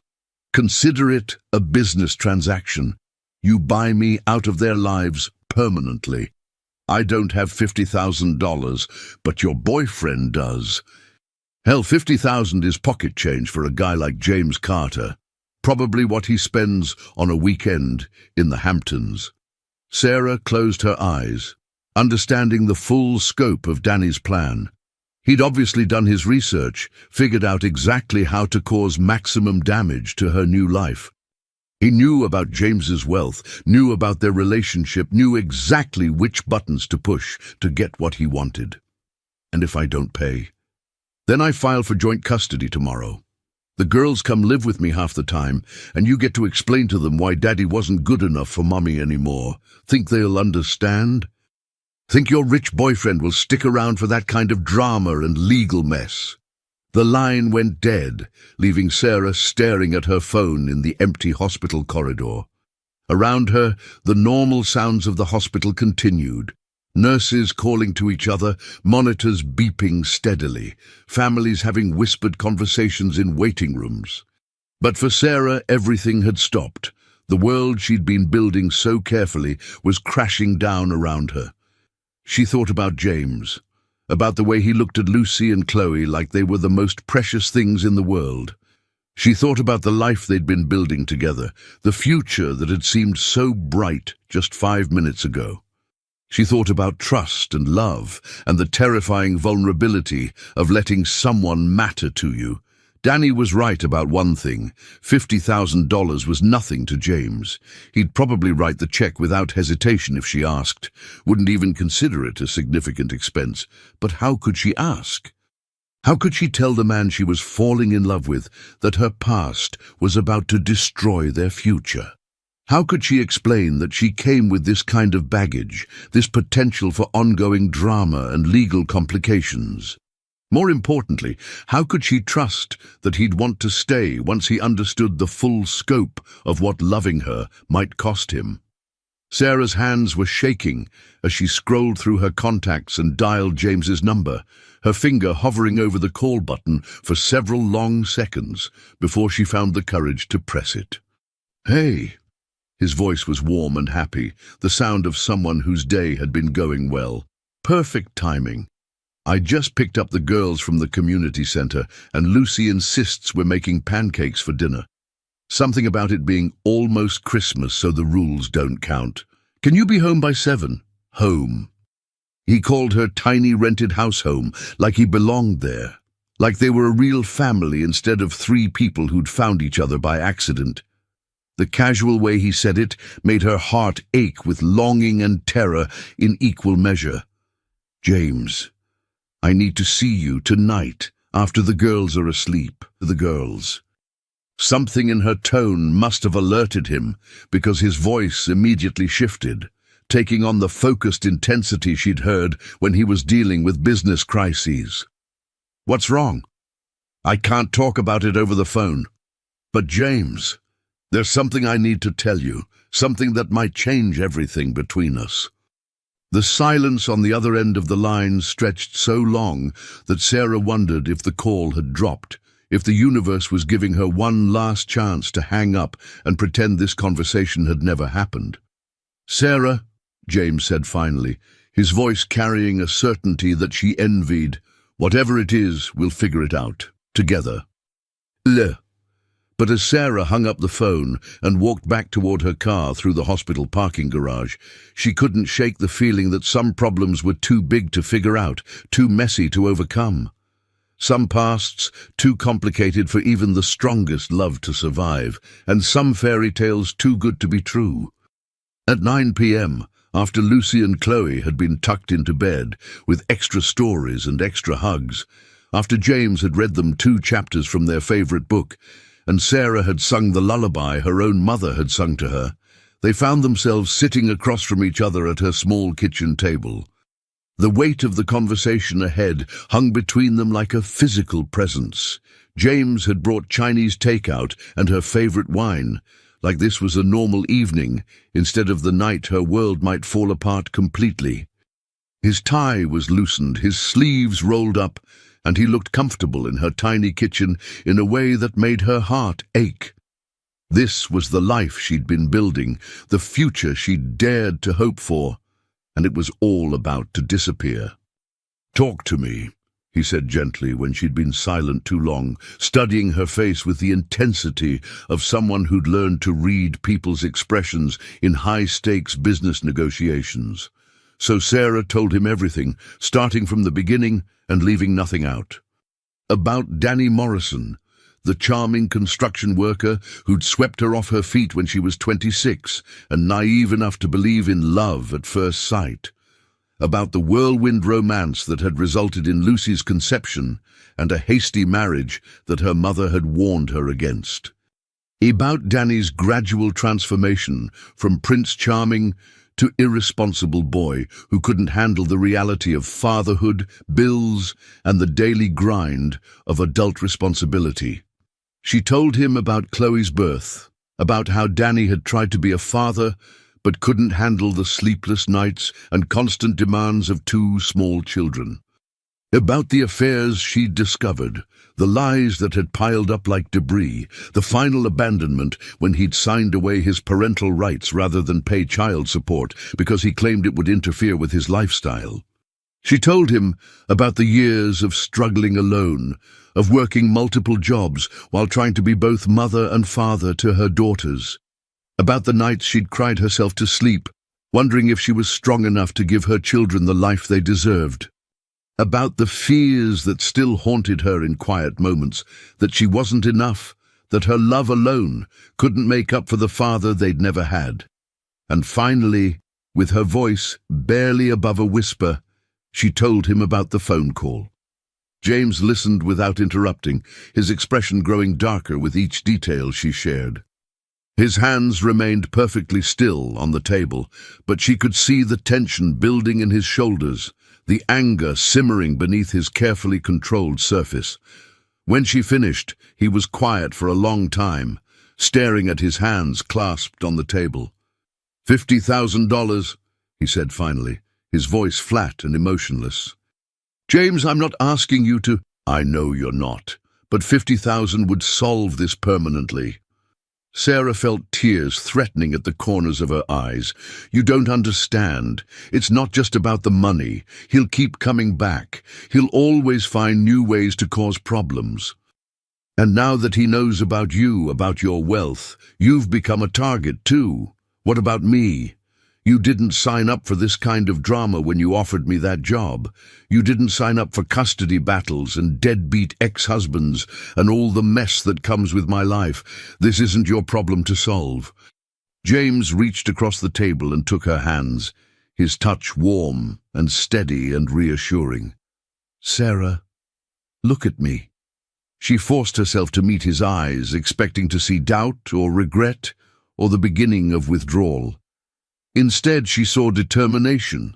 Consider it a business transaction. You buy me out of their lives permanently. I don't have $50,000, but your boyfriend does. Hell, $50,000 is pocket change for a guy like James Carter. Probably what he spends on a weekend in the Hamptons. Sarah closed her eyes, understanding the full scope of Danny's plan. He'd obviously done his research, figured out exactly how to cause maximum damage to her new life. He knew about James's wealth, knew about their relationship, knew exactly which buttons to push to get what he wanted. And if I don't pay? Then I file for joint custody tomorrow. The girls come live with me half the time, and you get to explain to them why Daddy wasn't good enough for Mommy anymore. Think they'll understand? Think your rich boyfriend will stick around for that kind of drama and legal mess? The line went dead, leaving Sarah staring at her phone in the empty hospital corridor. Around her, the normal sounds of the hospital continued. Nurses calling to each other, monitors beeping steadily, families having whispered conversations in waiting rooms. But for Sarah, everything had stopped. The world she'd been building so carefully was crashing down around her. She thought about James, about the way he looked at Lucy and Chloe like they were the most precious things in the world. She thought about the life they'd been building together, the future that had seemed so bright just 5 minutes ago. She thought about trust and love and the terrifying vulnerability of letting someone matter to you. Danny was right about one thing. $50,000 was nothing to James. He'd probably write the check without hesitation if she asked, wouldn't even consider it a significant expense. But how could she ask? How could she tell the man she was falling in love with that her past was about to destroy their future? How could she explain that she came with this kind of baggage, this potential for ongoing drama and legal complications? More importantly, how could she trust that he'd want to stay once he understood the full scope of what loving her might cost him? Sarah's hands were shaking as she scrolled through her contacts and dialed James's number, her finger hovering over the call button for several long seconds before she found the courage to press it. "Hey." His voice was warm and happy, the sound of someone whose day had been going well. Perfect timing. "I just picked up the girls from the community center, and Lucy insists we're making pancakes for dinner. Something about it being almost Christmas, so the rules don't count. Can you be home by 7? Home." He called her tiny rented house home, like he belonged there, like they were a real family instead of 3 people who'd found each other by accident. The casual way he said it made her heart ache with longing and terror in equal measure. "James, I need to see you tonight, after the girls are asleep." The girls. Something in her tone must have alerted him, because his voice immediately shifted, taking on the focused intensity she'd heard when he was dealing with business crises. "What's wrong?" "I can't talk about it over the phone." "But James, there's something I need to tell you, something that might change everything between us." The silence on the other end of the line stretched so long that Sarah wondered if the call had dropped, if the universe was giving her one last chance to hang up and pretend this conversation had never happened. "Sarah, James said finally, his voice carrying a certainty that she envied. Whatever it is, we'll figure it out. Together. Le. But as Sarah hung up the phone and walked back toward her car through the hospital parking garage, she couldn't shake the feeling that some problems were too big to figure out, too messy to overcome. Some pasts too complicated for even the strongest love to survive, and some fairy tales too good to be true. At 9 p.m., after Lucy and Chloe had been tucked into bed, with extra stories and extra hugs, after James had read them 2 chapters from their favorite book, and Sarah had sung the lullaby her own mother had sung to her, they found themselves sitting across from each other at her small kitchen table. The weight of the conversation ahead hung between them like a physical presence. James had brought Chinese takeout and her favorite wine, like this was a normal evening, instead of the night her world might fall apart completely. His tie was loosened, his sleeves rolled up, and he looked comfortable in her tiny kitchen in a way that made her heart ache. This was the life she'd been building, the future she'd dared to hope for, and it was all about to disappear. "Talk to me," he said gently when she'd been silent too long, studying her face with the intensity of someone who'd learned to read people's expressions in high-stakes business negotiations. So Sarah told him everything, starting from the beginning and leaving nothing out. About Danny Morrison, the charming construction worker who'd swept her off her feet when she was 26 and naive enough to believe in love at first sight. About the whirlwind romance that had resulted in Lucy's conception and a hasty marriage that her mother had warned her against. About Danny's gradual transformation from Prince Charming to irresponsible boy who couldn't handle the reality of fatherhood, bills, and the daily grind of adult responsibility. She told him about Chloe's birth, about how Danny had tried to be a father but couldn't handle the sleepless nights and constant demands of 2 small children. About the affairs she'd discovered, the lies that had piled up like debris, the final abandonment when he'd signed away his parental rights rather than pay child support because he claimed it would interfere with his lifestyle. She told him about the years of struggling alone, of working multiple jobs while trying to be both mother and father to her daughters, about the nights she'd cried herself to sleep, wondering if she was strong enough to give her children the life they deserved. About the fears that still haunted her in quiet moments, that she wasn't enough, that her love alone couldn't make up for the father they'd never had. And finally, with her voice barely above a whisper, she told him about the phone call. James listened without interrupting, his expression growing darker with each detail she shared. His hands remained perfectly still on the table, but she could see the tension building in his shoulders, the anger simmering beneath his carefully controlled surface. When she finished, he was quiet for a long time, staring at his hands clasped on the table. $50,000, he said finally, his voice flat and emotionless. "James, I'm not asking you to—" "I know you're not, but 50,000 would solve this permanently." Sarah felt tears threatening at the corners of her eyes. "You don't understand. It's not just about the money. He'll keep coming back. He'll always find new ways to cause problems. And now that he knows about you, about your wealth, you've become a target too. What about me? You didn't sign up for this kind of drama when you offered me that job. You didn't sign up for custody battles and deadbeat ex-husbands and all the mess that comes with my life. This isn't your problem to solve." James reached across the table and took her hands, his touch warm and steady and reassuring. "Sarah, look at me." She forced herself to meet his eyes, expecting to see doubt or regret or the beginning of withdrawal. Instead, she saw determination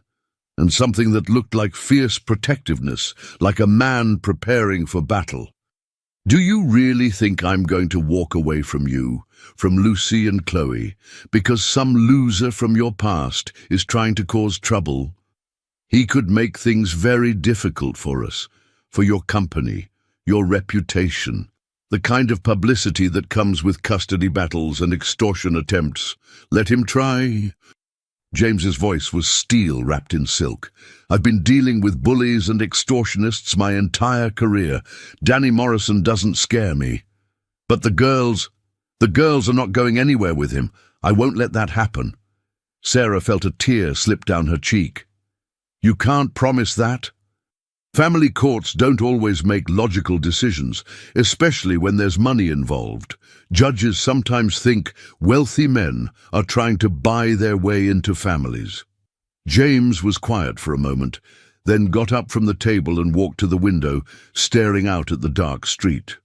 and something that looked like fierce protectiveness, like a man preparing for battle. "Do you really think I'm going to walk away from you, from Lucy and Chloe, because some loser from your past is trying to cause trouble? He could make things very difficult for us, for your company, your reputation, the kind of publicity that comes with custody battles and extortion attempts. Let him try." James's voice was steel wrapped in silk. I've been dealing with bullies and extortionists my entire career. Danny Morrison doesn't scare me. But the girls are not going anywhere with him. I won't let that happen. Sarah felt a tear slip down her cheek. You can't promise that? Family courts don't always make logical decisions, especially when there's money involved. Judges sometimes think wealthy men are trying to buy their way into families. James was quiet for a moment, then got up from the table and walked to the window, staring out at the dark street.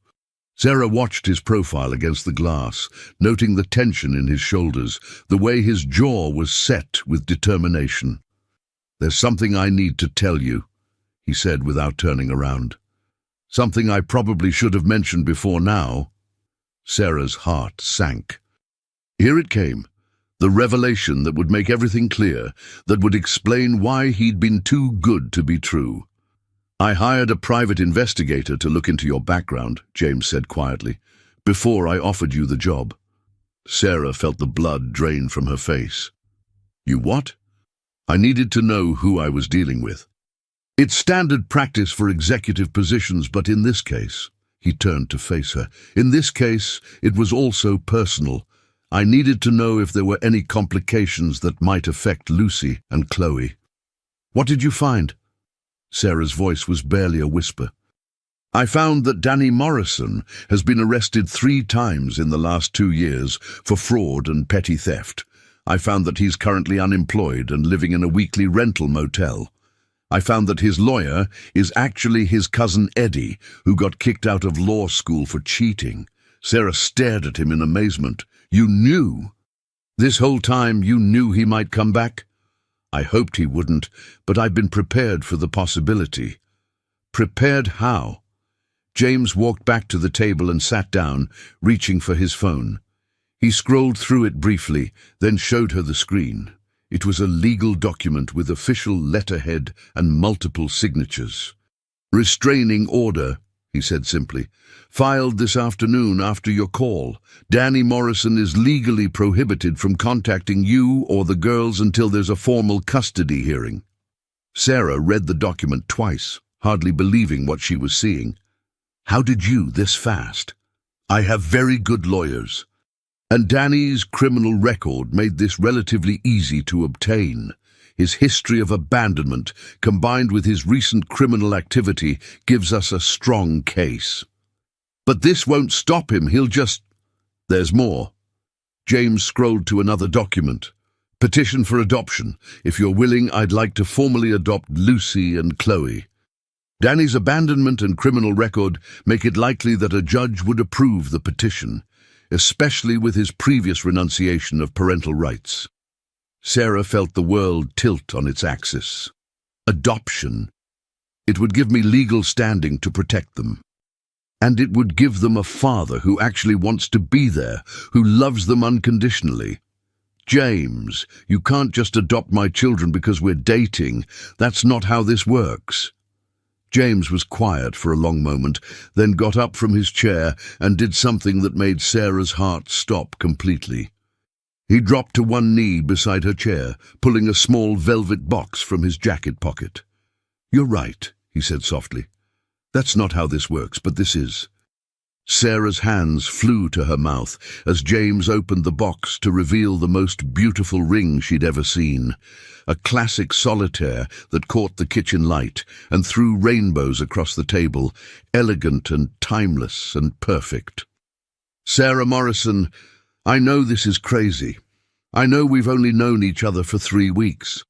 Sarah watched his profile against the glass, noting the tension in his shoulders, the way his jaw was set with determination. There's something I need to tell you, he said without turning around. Something I probably should have mentioned before now. Sarah's heart sank. Here it came, the revelation that would make everything clear, that would explain why he'd been too good to be true. I hired a private investigator to look into your background, James said quietly, before I offered you the job. Sarah felt the blood drain from her face. You what? I needed to know who I was dealing with. It's standard practice for executive positions, but in this case, he turned to face her, in this case, it was also personal. I needed to know if there were any complications that might affect Lucy and Chloe. What did you find? Sarah's voice was barely a whisper. I found that Danny Morrison has been arrested 3 times in the last 2 years for fraud and petty theft. I found that he's currently unemployed and living in a weekly rental motel. I found that his lawyer is actually his cousin Eddie, who got kicked out of law school for cheating. Sarah stared at him in amazement. You knew? This whole time you knew he might come back? I hoped he wouldn't, but I've been prepared for the possibility. Prepared how? James walked back to the table and sat down, reaching for his phone. He scrolled through it briefly, then showed her the screen. It was a legal document with official letterhead and multiple signatures. Restraining order, he said simply. Filed this afternoon after your call. Danny Morrison is legally prohibited from contacting you or the girls until there's a formal custody hearing. Sarah read the document twice, hardly believing what she was seeing. How did you this fast? I have very good lawyers. And Danny's criminal record made this relatively easy to obtain. His history of abandonment, combined with his recent criminal activity, gives us a strong case. But this won't stop him, he'll just... There's more. James scrolled to another document. Petition for adoption. If you're willing, I'd like to formally adopt Lucy and Chloe. Danny's abandonment and criminal record make it likely that a judge would approve the petition, especially with his previous renunciation of parental rights. Sarah felt the world tilt on its axis. Adoption. It would give me legal standing to protect them. And it would give them a father who actually wants to be there, who loves them unconditionally. James, you can't just adopt my children because we're dating. That's not how this works. James was quiet for a long moment, then got up from his chair and did something that made Sarah's heart stop completely. He dropped to one knee beside her chair, pulling a small velvet box from his jacket pocket. You're right, he said softly. That's not how this works, but this is. Sarah's hands flew to her mouth as James opened the box to reveal the most beautiful ring she'd ever seen. A classic solitaire that caught the kitchen light and threw rainbows across the table, elegant and timeless and perfect. Sarah Morrison, I know this is crazy. I know we've only known each other for 3 weeks.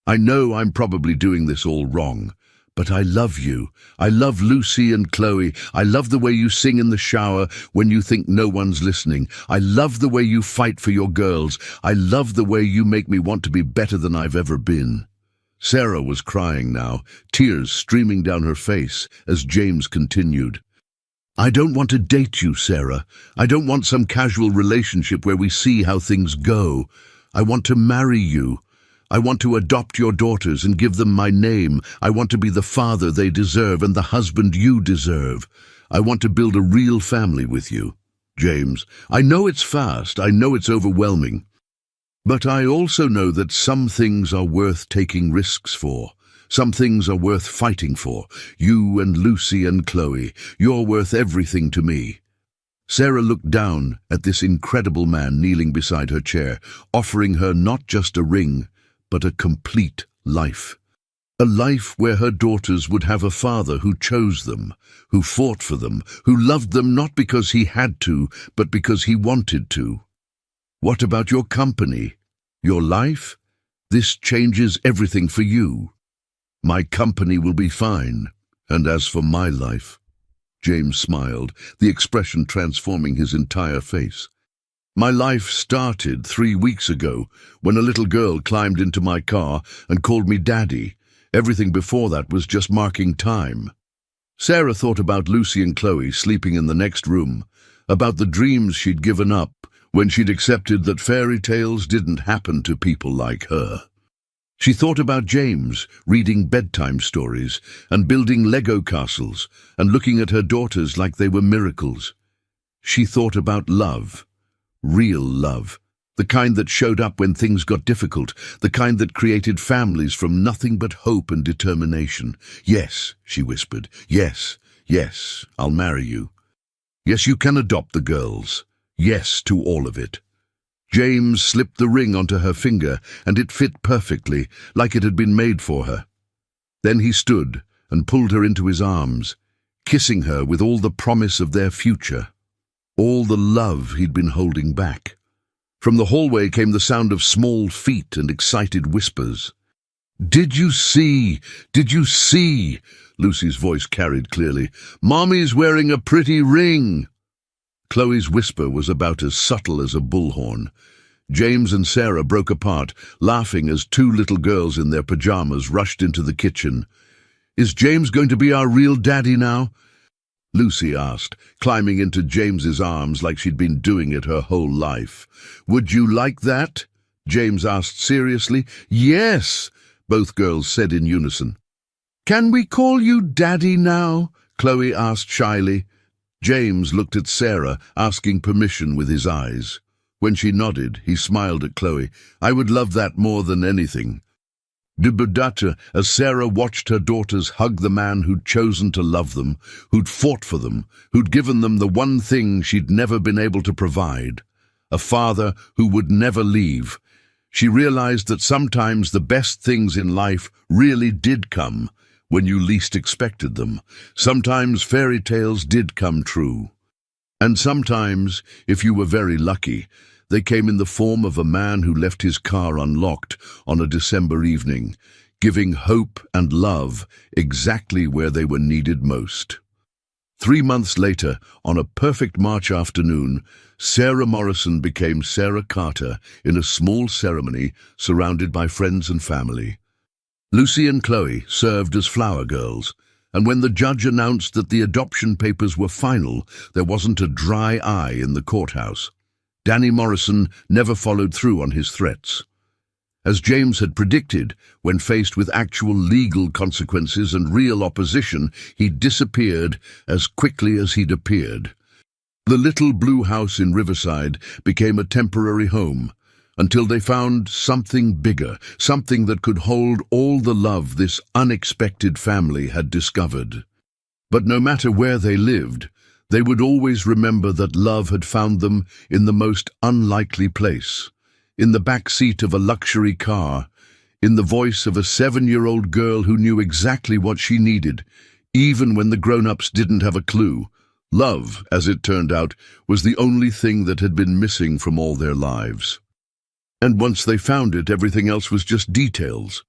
I know I'm probably doing this all wrong. But I love you. I love Lucy and Chloe. I love the way you sing in the shower when you think no one's listening. I love the way you fight for your girls. I love the way you make me want to be better than I've ever been. Sarah was crying now, tears streaming down her face as James continued. I don't want to date you, Sarah. I don't want some casual relationship where we see how things go. I want to marry you. I want to adopt your daughters and give them my name. I want to be the father they deserve and the husband you deserve. I want to build a real family with you. James, I know it's fast. I know it's overwhelming. But I also know that some things are worth taking risks for. Some things are worth fighting for. You and Lucy and Chloe, you're worth everything to me." Sarah looked down at this incredible man kneeling beside her chair, offering her not just a ring, but a complete life. A life where her daughters would have a father who chose them, who fought for them, who loved them not because he had to, but because he wanted to. What about your company? Your life? This changes everything for you. My company will be fine. And as for my life, James smiled, the expression transforming his entire face. My life started 3 weeks ago when a little girl climbed into my car and called me Daddy. Everything before that was just marking time. Sarah thought about Lucy and Chloe sleeping in the next room, about the dreams she'd given up when she'd accepted that fairy tales didn't happen to people like her. She thought about James reading bedtime stories and building Lego castles and looking at her daughters like they were miracles. She thought about love, real love, the kind that showed up when things got difficult, the kind that created families from nothing but hope and determination. "Yes," she whispered. "Yes, yes, I'll marry you. Yes, you can adopt the girls. Yes to all of it." James slipped the ring onto her finger, and it fit perfectly, like it had been made for her. Then he stood and pulled her into his arms, kissing her with all the promise of their future, all the love he'd been holding back. From the hallway came the sound of small feet and excited whispers. "Did you see? Did you see?" Lucy's voice carried clearly. "Mommy's wearing a pretty ring." Chloe's whisper was about as subtle as a bullhorn. James and Sarah broke apart, laughing as 2 little girls in their pajamas rushed into the kitchen. "Is James going to be our real daddy now?" Lucy asked, climbing into James's arms like she'd been doing it her whole life. "Would you like that?" James asked seriously. "Yes," both girls said in unison. "Can we call you Daddy now?" Chloe asked shyly. James looked at Sarah, asking permission with his eyes. When she nodded, he smiled at Chloe. "I would love that more than anything." Dubudata, as Sarah watched her daughters hug the man who'd chosen to love them, who'd fought for them, who'd given them the one thing she'd never been able to provide, a father who would never leave. She realized that sometimes the best things in life really did come when you least expected them. Sometimes fairy tales did come true. And sometimes, if you were very lucky, they came in the form of a man who left his car unlocked on a December evening, giving hope and love exactly where they were needed most. 3 months later, on a perfect March afternoon, Sarah Morrison became Sarah Carter in a small ceremony surrounded by friends and family. Lucy and Chloe served as flower girls, and when the judge announced that the adoption papers were final, there wasn't a dry eye in the courthouse. Danny Morrison never followed through on his threats. As James had predicted, when faced with actual legal consequences and real opposition, he disappeared as quickly as he'd appeared. The little blue house in Riverside became a temporary home, until they found something bigger, something that could hold all the love this unexpected family had discovered. But no matter where they lived, they would always remember that love had found them in the most unlikely place, in the back seat of a luxury car, in the voice of a 7-year-old girl who knew exactly what she needed, even when the grown-ups didn't have a clue. Love, as it turned out, was the only thing that had been missing from all their lives. And once they found it, everything else was just details.